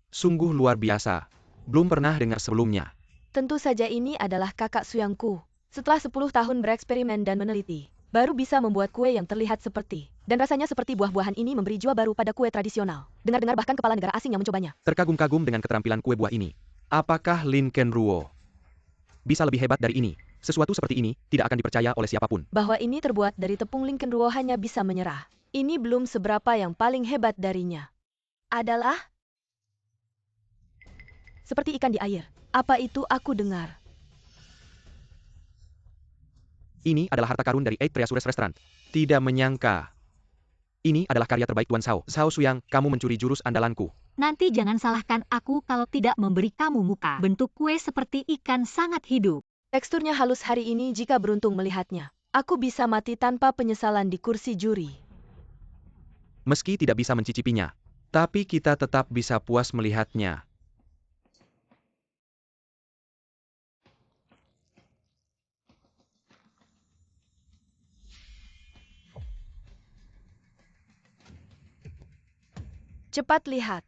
sungguh luar biasa. Belum pernah dengar sebelumnya. Tentu saja ini adalah kakak suyangku. Setelah 10 tahun bereksperimen dan meneliti, baru bisa membuat kue yang terlihat seperti. Dan rasanya seperti buah-buahan ini memberi jiwa baru pada kue tradisional. Dengar-dengar bahkan kepala negara asing yang mencobanya. Terkagum-kagum dengan keterampilan kue buah ini. Apakah Lincoln Ruo bisa lebih hebat dari ini? Sesuatu seperti ini tidak akan dipercaya oleh siapapun. Bahwa ini terbuat dari tepung Lincoln Ruo hanya bisa menyerah. Ini belum seberapa yang paling hebat darinya. Adalah seperti ikan di air. Apa itu aku dengar? Ini adalah harta karun dari Eight Treasures Restaurant. Tidak menyangka. Ini adalah karya terbaik Tuan Shao. Shao Suyang, kamu mencuri jurus andalanku. Nanti jangan salahkan aku kalau tidak memberi kamu muka. Bentuk kue seperti ikan sangat hidup. Teksturnya halus hari ini jika beruntung melihatnya. Aku bisa mati tanpa penyesalan di kursi juri. Meski tidak bisa mencicipinya, tapi kita tetap bisa puas melihatnya. Cepat lihat.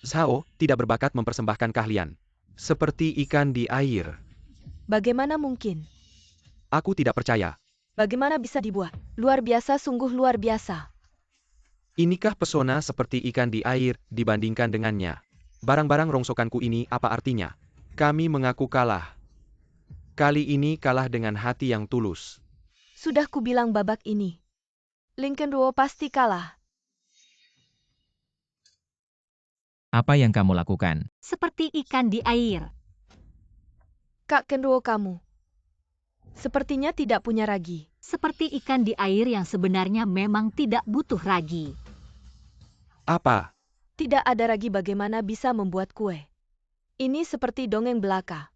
Shao tidak berbakat mempersembahkan keahlian. Seperti ikan di air. Bagaimana mungkin? Aku tidak percaya. Bagaimana bisa dibuat? Luar biasa, sungguh luar biasa. Inikah pesona seperti ikan di air dibandingkan dengannya? Barang-barang rongsokanku ini apa artinya? Kami mengaku kalah. Kali ini kalah dengan hati yang tulus. Sudah kubilang babak ini. Lincoln Ruo pasti kalah. Apa yang kamu lakukan? Seperti ikan di air. Kak Kenruo kamu. Sepertinya tidak punya ragi. Seperti ikan di air yang sebenarnya memang tidak butuh ragi. Apa? Tidak ada ragi bagaimana bisa membuat kue. Ini seperti dongeng belaka.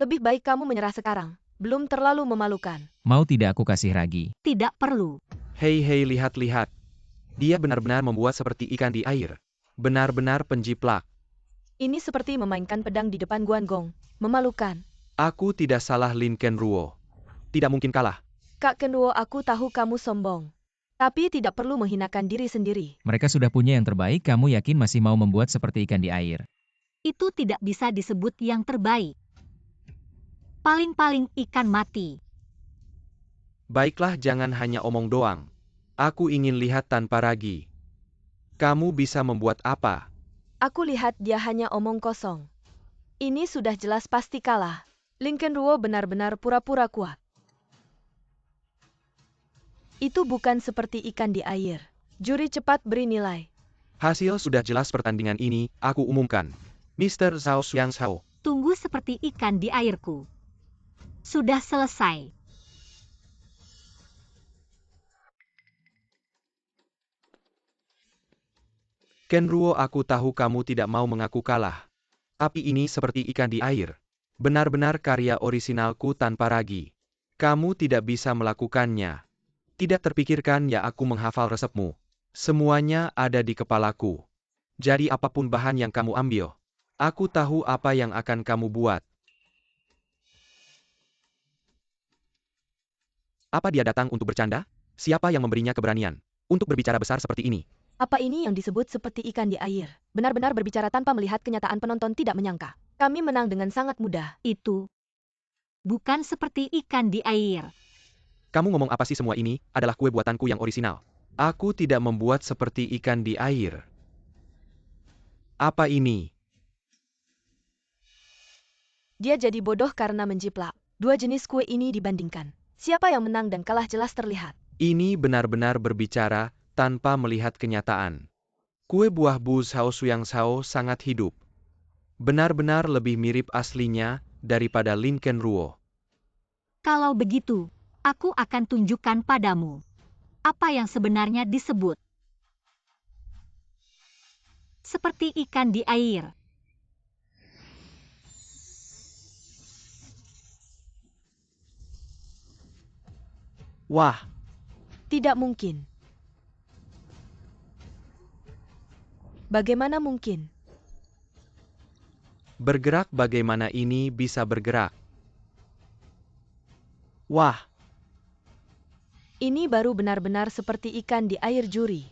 Lebih baik kamu menyerah sekarang. Belum terlalu memalukan. Mau tidak aku kasih ragi? Tidak perlu. Hei lihat-lihat. Dia benar-benar membuat seperti ikan di air. Benar-benar penjiplak. Ini seperti memainkan pedang di depan Guanggong. Memalukan. Aku tidak salah Lincoln Ruo. Tidak mungkin kalah. Kak Kenruo, aku tahu kamu sombong. Tapi tidak perlu menghinakan diri sendiri. Mereka sudah punya yang terbaik, kamu yakin masih mau membuat seperti ikan di air? Itu tidak bisa disebut yang terbaik. Paling-paling ikan mati. Baiklah, jangan hanya omong doang. Aku ingin lihat tanpa ragi. Kamu bisa membuat apa? Aku lihat dia hanya omong kosong. Ini sudah jelas pasti kalah. Lincoln Ruo benar-benar pura-pura kuat. Itu bukan seperti ikan di air. Juri cepat beri nilai. Hasil sudah jelas pertandingan ini, aku umumkan. Mr. Zhao Xiangshao. Tunggu seperti ikan di airku. Sudah selesai. Ken Ruo, aku tahu kamu tidak mau mengaku kalah. Tapi ini seperti ikan di air. Benar-benar karya orisinalku tanpa ragi. Kamu tidak bisa melakukannya. Tidak terpikirkan ya aku menghafal resepmu. Semuanya ada di kepalaku. Jadi apapun bahan yang kamu ambil, aku tahu apa yang akan kamu buat. Apa dia datang untuk bercanda? Siapa yang memberinya keberanian untuk berbicara besar seperti ini? Apa ini yang disebut seperti ikan di air? Benar-benar berbicara tanpa melihat kenyataan, penonton tidak menyangka. Kami menang dengan sangat mudah. Itu bukan seperti ikan di air. Kamu ngomong apa sih? Semua ini adalah kue buatanku yang orisinal. Aku tidak membuat seperti ikan di air. Apa ini? Dia jadi bodoh karena menjiplak. Dua jenis kue ini dibandingkan. Siapa yang menang dan kalah jelas terlihat. Ini benar-benar berbicara tanpa melihat kenyataan. Kue buah Bu Zhao Xiangshao sangat hidup. Benar-benar lebih mirip aslinya daripada Lincoln Ruo. Kalau begitu, aku akan tunjukkan padamu apa yang sebenarnya disebut seperti ikan di air. Wah, Tidak mungkin. Bagaimana mungkin? bergerak bagaimana ini bisa bergerak? Wah, Ini baru benar-benar seperti ikan di air, juri.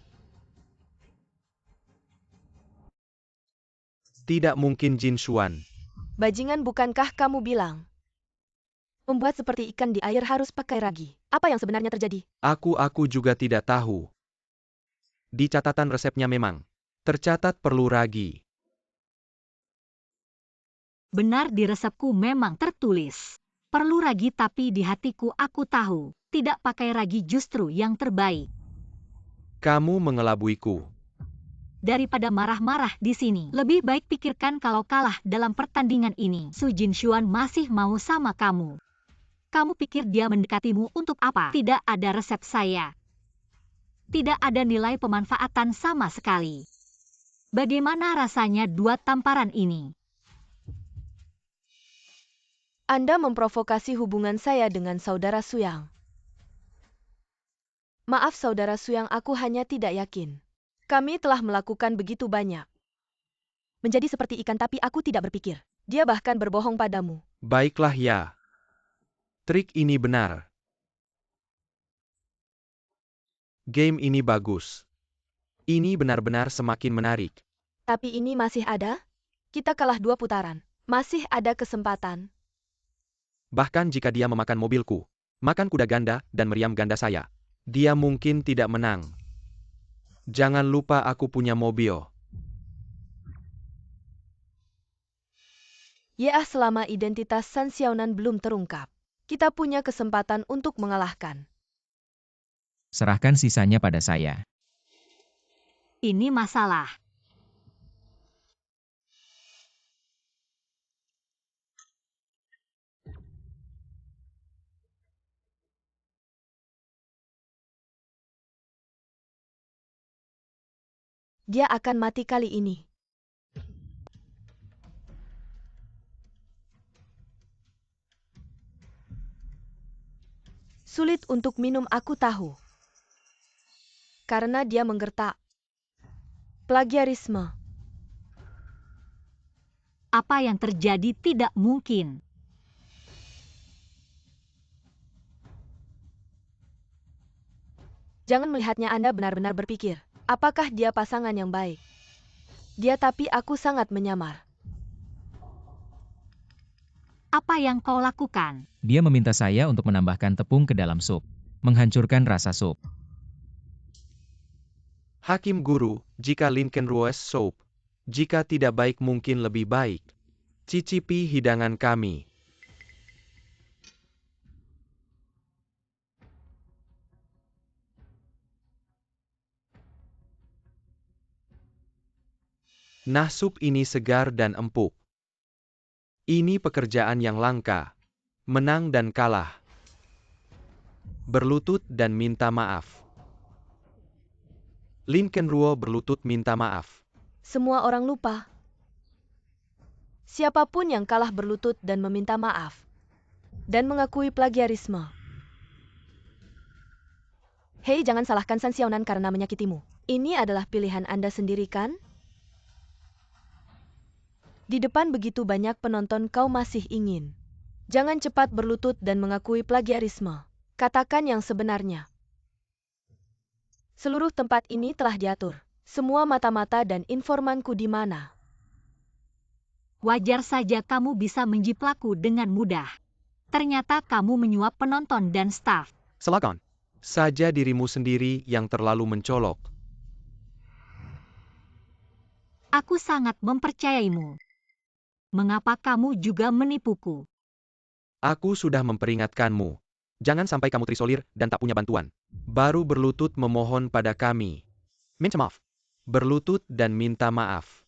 tidak mungkin Jin Xuan. Bajingan, bukankah kamu bilang membuat seperti ikan di air harus pakai ragi? Apa yang sebenarnya terjadi? Aku juga tidak tahu. Di catatan resepnya memang tercatat perlu ragi. Benar, di resepku memang tertulis perlu ragi, tapi di hatiku aku tahu tidak pakai ragi justru yang terbaik. Kamu mengelabuiku. Daripada marah-marah di sini, lebih baik pikirkan kalau kalah dalam pertandingan ini. Su Jinshuan masih mau sama kamu. Kamu pikir dia mendekatimu untuk apa? Tidak ada resep saya. Tidak ada nilai pemanfaatan sama sekali. Bagaimana rasanya dua tamparan ini? Anda memprovokasi hubungan saya dengan saudara Suyang. Maaf saudara Suyang, aku hanya tidak yakin. Kami telah melakukan begitu banyak. Menjadi seperti ikan, tapi aku tidak berpikir. Dia bahkan berbohong padamu. Baiklah ya. Trik ini benar. Game ini bagus. Ini benar-benar semakin menarik. Tapi ini masih ada? Kita kalah 2 putaran. Masih ada kesempatan. Bahkan jika dia memakan mobilku, makan kuda ganda, dan meriam ganda saya, dia mungkin tidak menang. Jangan lupa aku punya mobil. Ya, selama identitas San Xiaonan belum terungkap, kita punya kesempatan untuk mengalahkan. Serahkan sisanya pada saya. Ini masalah. Dia akan mati kali ini. Sulit untuk minum, aku tahu. Karena dia menggertak. Plagiarisme. Apa yang terjadi tidak mungkin. Jangan melihatnya, Anda benar-benar berpikir, apakah dia pasangan yang baik? Dia, tapi aku sangat menyamar. Apa yang kau lakukan? Dia meminta saya untuk menambahkan tepung ke dalam sup, menghancurkan rasa sup. Hakim Guru, jika Lincoln Ruas Soup, jika tidak baik mungkin lebih baik. Cicipi hidangan kami. Nah, sup ini segar dan empuk. Ini pekerjaan yang langka. Menang dan kalah. Berlutut dan minta maaf. Lincoln Ruo berlutut minta maaf. Semua orang lupa. Siapapun yang kalah berlutut dan meminta maaf. Dan mengakui plagiarisme. Hei, jangan salahkan San Xiaonan karena menyakitimu. Ini adalah pilihan Anda sendiri kan? Di depan begitu banyak penonton kau masih ingin. Jangan cepat berlutut dan mengakui plagiarisme. Katakan yang sebenarnya. Seluruh tempat ini telah diatur. Semua mata-mata dan informanku di mana. Wajar saja kamu bisa menjiplakku dengan mudah. Ternyata kamu menyuap penonton dan staf. Silakan. Saja dirimu sendiri yang terlalu mencolok. Aku sangat mempercayaimu. Mengapa kamu juga menipuku? Aku sudah memperingatkanmu. Jangan sampai kamu terisolir dan tak punya bantuan. Baru berlutut memohon pada kami. Minta maaf. Berlutut dan minta maaf.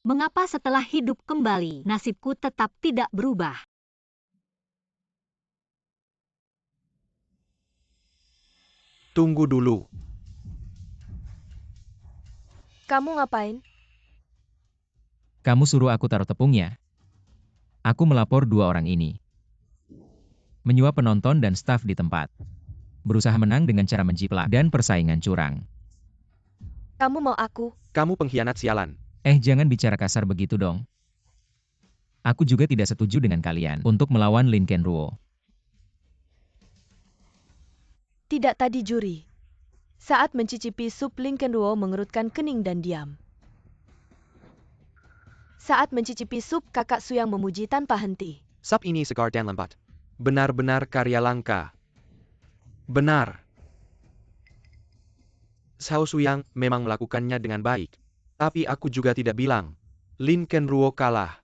Mengapa setelah hidup kembali, nasibku tetap tidak berubah? Tunggu dulu. Kamu ngapain? Kamu suruh aku taruh tepungnya. Aku melapor 2 orang ini. Menyuap penonton dan staf di tempat. Berusaha menang dengan cara menjiplak dan persaingan curang. Kamu mau aku? Kamu pengkhianat sialan. Jangan bicara kasar begitu dong. Aku juga tidak setuju dengan kalian untuk melawan Lincoln Ruo. Tidak tadi juri. Saat mencicipi sup, Lincoln Ruo mengerutkan kening dan diam. Saat mencicipi sup, kakak Suyang memuji tanpa henti. Sup ini segar dan lembut. Benar-benar karya langka. Benar. Xiao Suyang memang melakukannya dengan baik. Tapi aku juga tidak bilang. Lincoln Ruo kalah.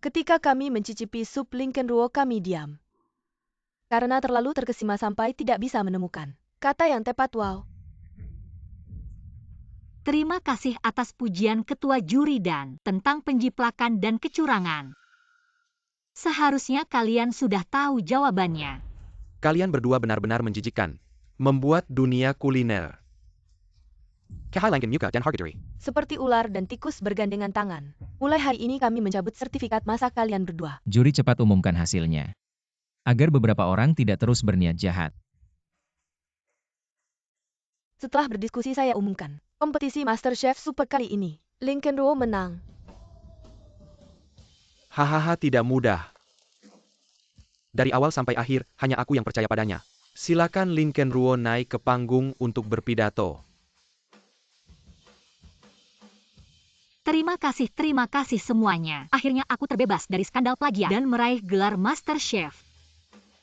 Ketika kami mencicipi sup Lincoln Ruo, kami diam. Karena terlalu terkesima sampai tidak bisa menemukan kata yang tepat. Wow. Terima kasih atas pujian ketua juri dan tentang penjiplakan dan kecurangan. Seharusnya kalian sudah tahu jawabannya. Kalian berdua benar-benar menjijikkan. Membuat dunia kuliner. Kehailangan muka dan harga diri. Seperti ular dan tikus bergandengan tangan. Mulai hari ini kami mencabut sertifikat masak kalian berdua. Juri cepat umumkan hasilnya. Agar beberapa orang tidak terus berniat jahat. Setelah berdiskusi saya umumkan. Kompetisi MasterChef Super kali ini. Lincoln Ruo menang. Hahaha, tidak mudah. Dari awal sampai akhir, hanya aku yang percaya padanya. Silakan Lincoln Ruo naik ke panggung untuk berpidato. Terima kasih semuanya. Akhirnya aku terbebas dari skandal plagiat dan meraih gelar MasterChef.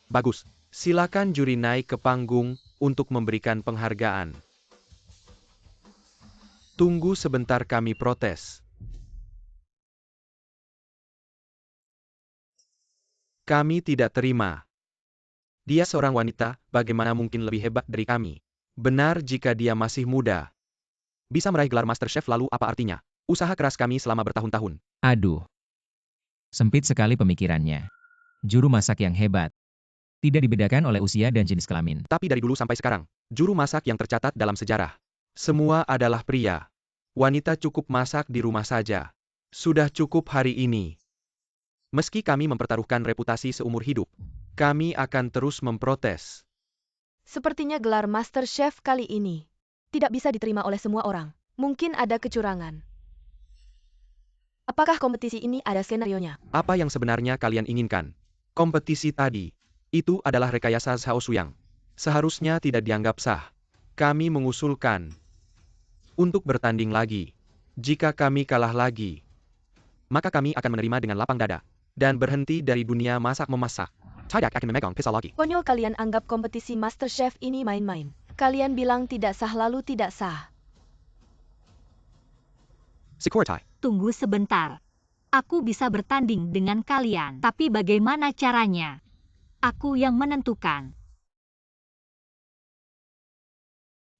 Bagus. Silakan juri naik ke panggung untuk memberikan penghargaan. Tunggu sebentar, kami protes. Kami tidak terima. Dia seorang wanita, bagaimana mungkin lebih hebat dari kami? Benar jika dia masih muda. Bisa meraih gelar MasterChef, lalu apa artinya? Usaha keras kami selama bertahun-tahun. Aduh. Sempit sekali pemikirannya. Juru masak yang hebat. Tidak dibedakan oleh usia dan jenis kelamin. Tapi dari dulu sampai sekarang, juru masak yang tercatat dalam sejarah. Semua adalah pria. Wanita cukup masak di rumah saja. Sudah cukup hari ini. Meski kami mempertaruhkan reputasi seumur hidup, kami akan terus memprotes. Sepertinya gelar MasterChef kali ini tidak bisa diterima oleh semua orang. Mungkin ada kecurangan. Apakah kompetisi ini ada skenarionya? Apa yang sebenarnya kalian inginkan? Kompetisi tadi, itu adalah rekayasa Xiao Suyang. Seharusnya tidak dianggap sah. Kami mengusulkan untuk bertanding lagi. Jika kami kalah lagi, maka kami akan menerima dengan lapang dada dan berhenti dari dunia masak-memasak. Tidak akan memegang pisau lagi. Konyol kalian anggap kompetisi MasterChef ini main-main. Kalian bilang tidak sah lalu tidak sah. Security. Tunggu sebentar. Aku bisa bertanding dengan kalian, tapi bagaimana caranya? Aku yang menentukan.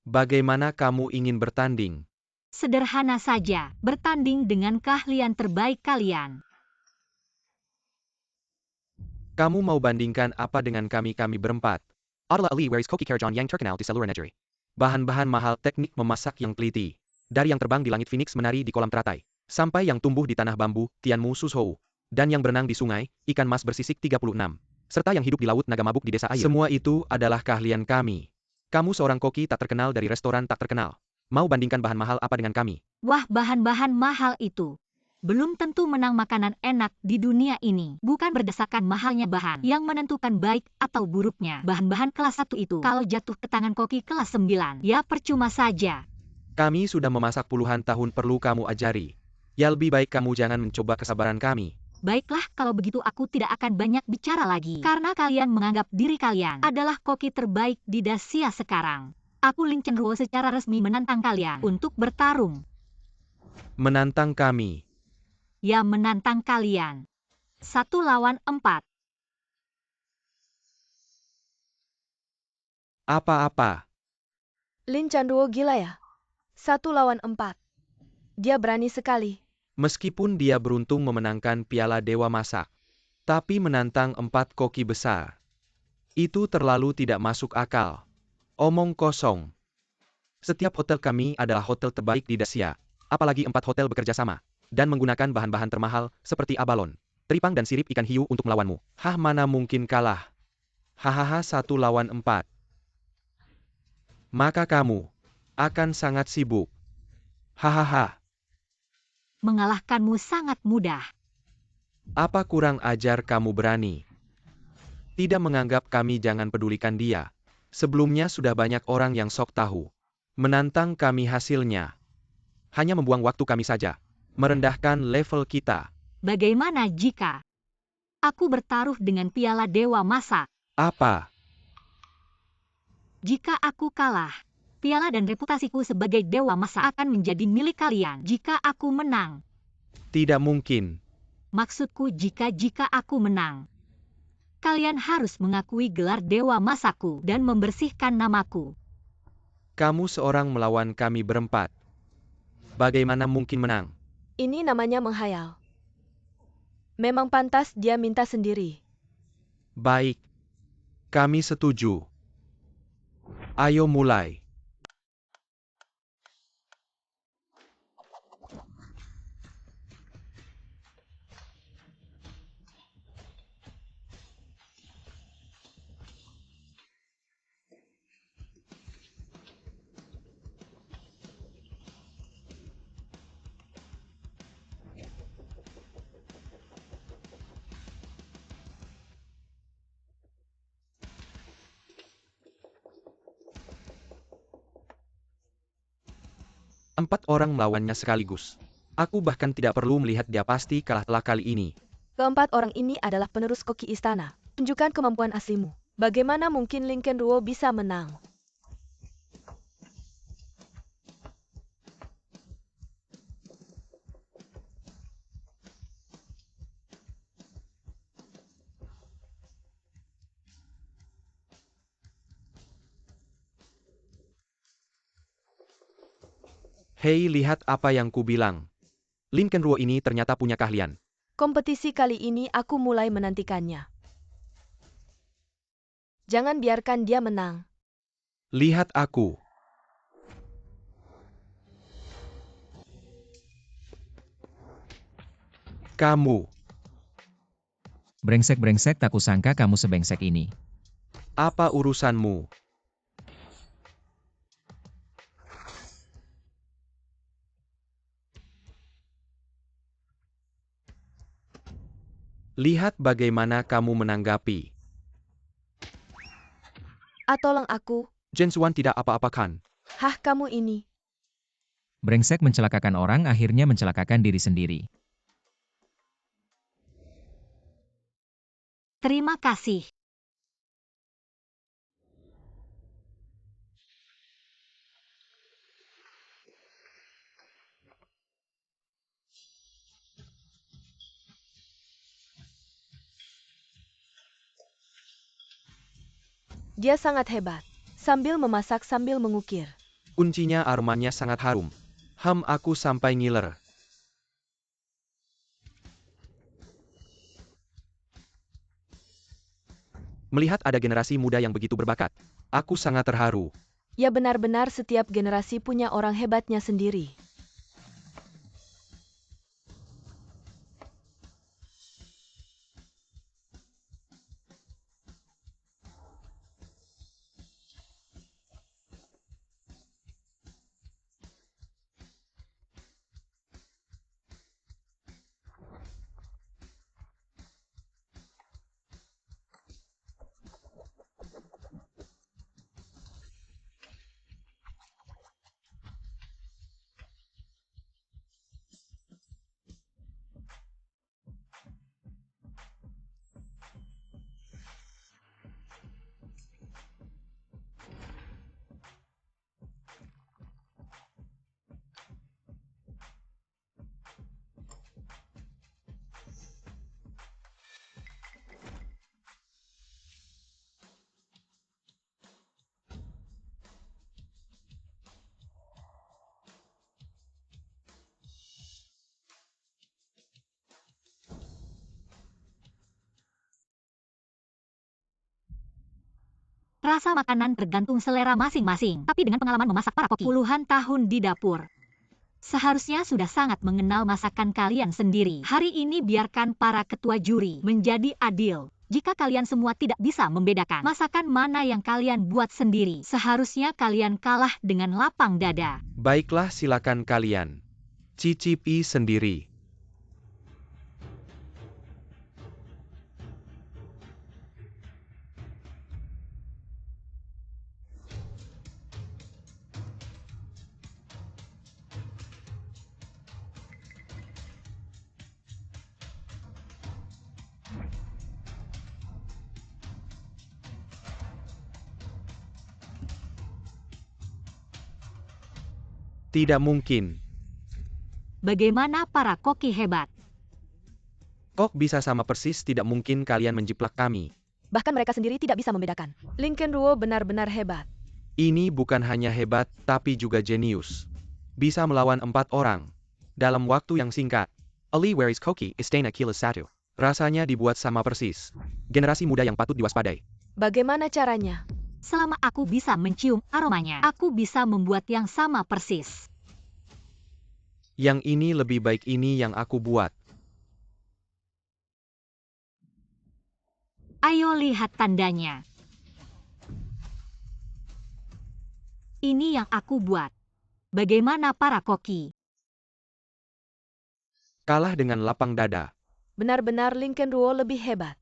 Bagaimana kamu ingin bertanding? Sederhana saja, bertanding dengan keahlian terbaik kalian. Kamu mau bandingkan apa dengan kami berempat? Adalah Ali Waris Koki Karajan yang terkenal di seluruh negeri. Bahan-bahan mahal, teknik memasak yang teliti. Dari yang terbang di langit Phoenix menari di kolam teratai, sampai yang tumbuh di tanah bambu, Tianmu Sushou. Dan yang berenang di sungai, ikan mas bersisik 36. Serta yang hidup di laut naga mabuk di desa air. Semua itu adalah keahlian kami. Kamu seorang koki tak terkenal dari restoran tak terkenal. Mau bandingkan bahan mahal apa dengan kami? Wah, bahan-bahan mahal itu belum tentu menang makanan enak di dunia ini. Bukan berdasarkan mahalnya bahan yang menentukan baik atau buruknya. Bahan-bahan kelas 1 itu kalau jatuh ke tangan koki kelas 9, ya percuma saja. Kami sudah memasak puluhan tahun, perlu kamu ajari. Ya lebih baik kamu jangan mencoba kesabaran kami. Baiklah, kalau begitu aku tidak akan banyak bicara lagi. Karena kalian menganggap diri kalian adalah koki terbaik di Dacia sekarang. Aku Lin Chenruo secara resmi menantang kalian untuk bertarung. Menantang kami. Ya, menantang kalian. 1 lawan 4. Apa-apa? Lin Chenruo gila ya? 1 lawan 4. Dia berani sekali. Meskipun dia beruntung memenangkan Piala Dewa Masak, tapi menantang 4 koki besar. Itu terlalu tidak masuk akal. Omong kosong. Setiap hotel kami adalah hotel terbaik di Dacia. Apalagi 4 hotel bekerja sama dan menggunakan bahan-bahan termahal seperti abalon, teripang dan sirip ikan hiu untuk melawanmu. Hah, mana mungkin kalah? Hahaha, 1 lawan 4. Maka kamu akan sangat sibuk. Hahaha. Mengalahkanmu sangat mudah. Apa kurang ajar kamu berani? Tidak menganggap kami, jangan pedulikan dia. Sebelumnya sudah banyak orang yang sok tahu. Menantang kami hasilnya hanya membuang waktu kami saja. Merendahkan level kita. Bagaimana jika aku bertaruh dengan Piala Dewa Masak? Apa? Jika aku kalah, piala dan reputasiku sebagai Dewa Masak akan menjadi milik kalian. Jika aku menang, Tidak mungkin. maksudku jika aku menang, kalian harus mengakui gelar Dewa Masakku dan membersihkan namaku. Kamu seorang melawan kami berempat. Bagaimana mungkin menang? Ini namanya menghayal. Memang pantas dia minta sendiri. Baik. Kami setuju. Ayo mulai. Empat orang melawannya sekaligus. Aku bahkan tidak perlu melihat, dia pasti kalah telak kali ini. Keempat orang ini adalah penerus koki istana. Tunjukkan kemampuan aslimu. Bagaimana mungkin Lin Chenruo bisa menang? Hei, lihat apa yang ku bilang. Lin Chenruo ini ternyata punya keahlian. Kompetisi kali ini aku mulai menantikannya. Jangan biarkan dia menang. Lihat aku. Kamu. Brengsek-brengsek, tak kusangka kamu sebengsek ini. Apa urusanmu? Lihat bagaimana kamu menanggapi. Tolong aku. Jinsuan tidak apa-apakan. Hah, kamu ini. Brengsek mencelakakan orang akhirnya mencelakakan diri sendiri. Terima kasih. Dia sangat hebat. Sambil memasak sambil mengukir. Kuncinya aromanya sangat harum. Aku sampai ngiler. Melihat ada generasi muda yang begitu berbakat, aku sangat terharu. Ya benar-benar setiap generasi punya orang hebatnya sendiri. Rasa makanan tergantung selera masing-masing, tapi dengan pengalaman memasak para koki puluhan tahun di dapur, seharusnya sudah sangat mengenal masakan kalian sendiri. Hari ini biarkan para ketua juri menjadi adil. Jika kalian semua tidak bisa membedakan masakan mana yang kalian buat sendiri, seharusnya kalian kalah dengan lapang dada. Baiklah, silakan kalian cicipi sendiri. Tidak mungkin. Bagaimana para koki hebat? Kok bisa sama persis? Tidak mungkin kalian menjiplak kami. Bahkan mereka sendiri tidak bisa membedakan. Lincoln Ruo benar-benar hebat. Ini bukan hanya hebat, tapi juga jenius. Bisa melawan 4 orang dalam waktu yang singkat. Ali Waris Koki Istana Kilas 1. Rasanya dibuat sama persis. Generasi muda yang patut diwaspadai. Bagaimana caranya? Selama aku bisa mencium aromanya, aku bisa membuat yang sama persis. Yang ini lebih baik, ini yang aku buat. Ayo lihat tandanya. Ini yang aku buat. Bagaimana para koki? Kalah dengan lapang dada. Benar-benar Lincoln Ruo lebih hebat.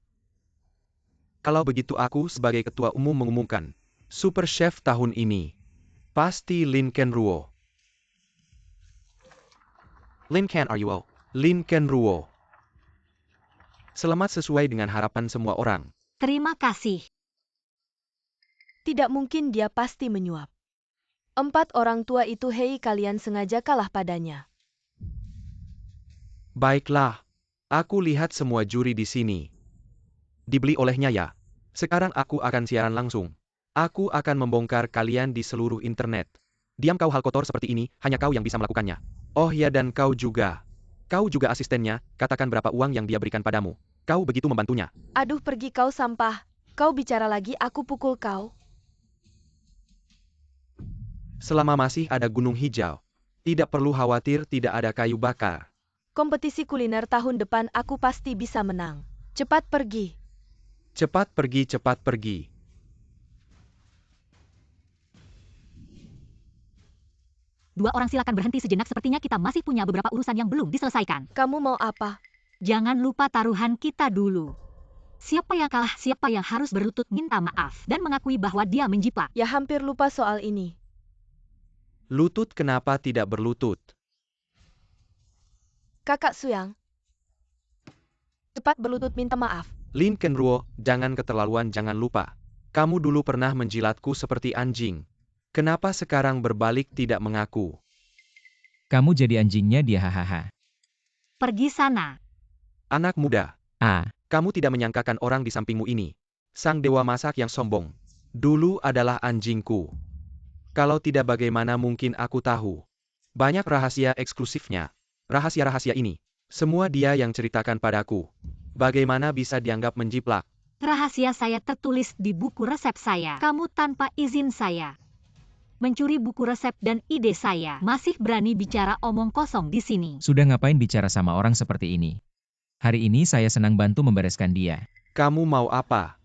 Kalau begitu aku sebagai ketua umum mengumumkan, Super Chef tahun ini pasti Lincoln Ruo. Lincoln Ruo. Lincoln Ruo. Selamat sesuai dengan harapan semua orang. Terima kasih. Tidak mungkin, dia pasti menyuap. 4 orang tua itu, hei, kalian sengaja kalah padanya. Baiklah, aku lihat semua juri di sini dibeli olehnya ya. Sekarang aku akan siaran langsung. Aku akan membongkar kalian di seluruh internet. Diam kau, hal kotor seperti ini, hanya kau yang bisa melakukannya. Oh ya, dan kau juga. Kau juga asistennya, katakan berapa uang yang dia berikan padamu. Kau begitu membantunya. Aduh, pergi kau sampah. Kau bicara lagi, aku pukul kau. Selama masih ada gunung hijau, tidak perlu khawatir tidak ada kayu bakar. Kompetisi kuliner tahun depan aku pasti bisa menang. Cepat pergi. Cepat pergi, cepat pergi. Dua orang silakan berhenti sejenak, sepertinya kita masih punya beberapa urusan yang belum diselesaikan. Kamu mau apa? Jangan lupa taruhan kita dulu. Siapa yang kalah, siapa yang harus berlutut minta maaf dan mengakui bahwa dia menjiplak. Ya, hampir lupa soal ini. Lutut kenapa tidak berlutut? Kakak Suyang. Cepat berlutut minta maaf. Lin Kenruo, jangan keterlaluan, jangan lupa. Kamu dulu pernah menjilatku seperti anjing. Kenapa sekarang berbalik tidak mengaku? Kamu jadi anjingnya dia hahaha. Pergi sana. Anak muda, kamu tidak menyangkakan orang di sampingmu ini. Sang dewa masak yang sombong. Dulu adalah anjingku. Kalau tidak bagaimana mungkin aku tahu. Banyak rahasia eksklusifnya. Rahasia-rahasia ini. Semua dia yang ceritakan padaku. Bagaimana bisa dianggap menjiplak? Rahasia saya tertulis di buku resep saya. Kamu tanpa izin saya mencuri buku resep dan ide saya. Masih berani bicara omong kosong di sini. Sudah ngapain bicara sama orang seperti ini? Hari ini saya senang bantu membereskan dia. Kamu mau apa?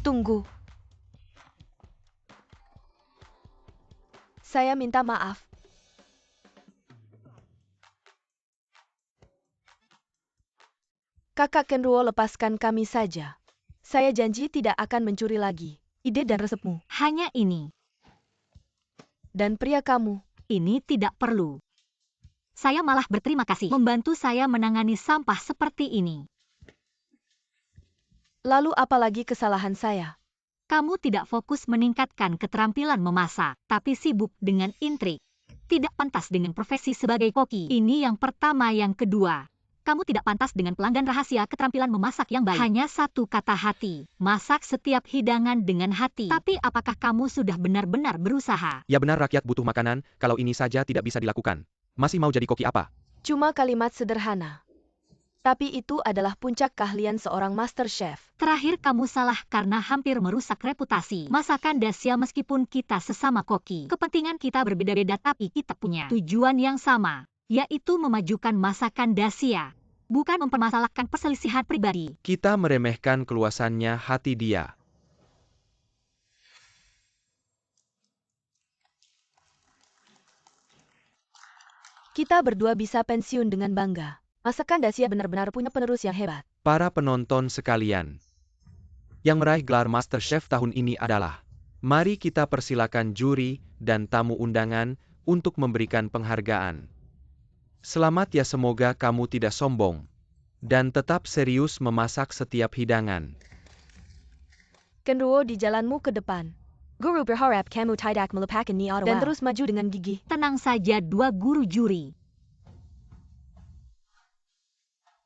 Tunggu. Saya minta maaf. Kakak Kenruo, lepaskan kami saja. Saya janji tidak akan mencuri lagi. Ide dan resepmu. Hanya ini. Dan pria kamu. Ini tidak perlu. Saya malah berterima kasih membantu saya menangani sampah seperti ini. Lalu apalagi kesalahan saya? Kamu tidak fokus meningkatkan keterampilan memasak, tapi sibuk dengan intrik. Tidak pantas dengan profesi sebagai koki. Ini yang pertama. Yang kedua, kamu tidak pantas dengan pelanggan rahasia keterampilan memasak yang baik. Hanya satu kata hati. Masak setiap hidangan dengan hati. Tapi apakah kamu sudah benar-benar berusaha? Ya benar, rakyat butuh makanan. Kalau ini saja tidak bisa dilakukan. Masih mau jadi koki apa? Cuma kalimat sederhana. Tapi itu adalah puncak keahlian seorang master chef. Terakhir kamu salah karena hampir merusak reputasi masakan Dacia. Meskipun kita sesama koki, kepentingan kita berbeda-beda, tapi kita punya tujuan yang sama, yaitu memajukan masakan Dacia, bukan mempermasalahkan perselisihan pribadi. Kita meremehkan keluasannya hati dia. Kita berdua bisa pensiun dengan bangga. Masakan Dacia benar-benar punya penerus yang hebat. Para penonton sekalian, yang meraih gelar Master Chef tahun ini adalah, mari kita persilakan juri dan tamu undangan untuk memberikan penghargaan. Selamat ya, semoga kamu tidak sombong dan tetap serius memasak setiap hidangan. Kenruo, di jalanmu ke depan. Guru berharap kamu tidak melupakan ni awal. Dan terus maju dengan gigih. Tenang saja, dua guru juri.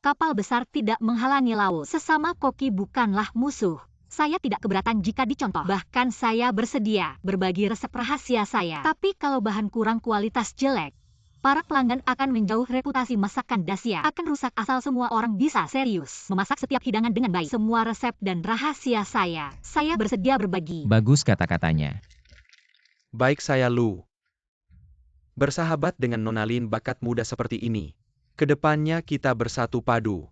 Kapal besar tidak menghalangi laut. Sesama koki bukanlah musuh. Saya tidak keberatan jika dicontoh. Bahkan saya bersedia berbagi resep rahasia saya. Tapi kalau bahan kurang, kualitas jelek, para pelanggan akan menjauh. Reputasi masakan Dacia akan rusak. Asal semua orang bisa serius memasak setiap hidangan dengan baik. Semua resep dan rahasia saya bersedia berbagi. Bagus kata-katanya. Baik, saya Lu. Bersahabat dengan Nona Lin, bakat muda seperti ini. Kedepannya kita bersatu padu,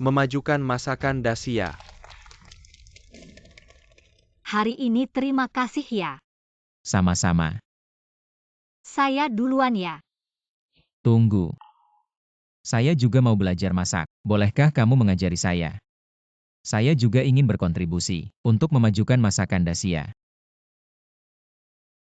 memajukan masakan Dacia. Hari ini terima kasih ya. Sama-sama. Saya duluan ya. Tunggu. Saya juga mau belajar masak. Bolehkah kamu mengajari saya? Saya juga ingin berkontribusi untuk memajukan masakan Dacia.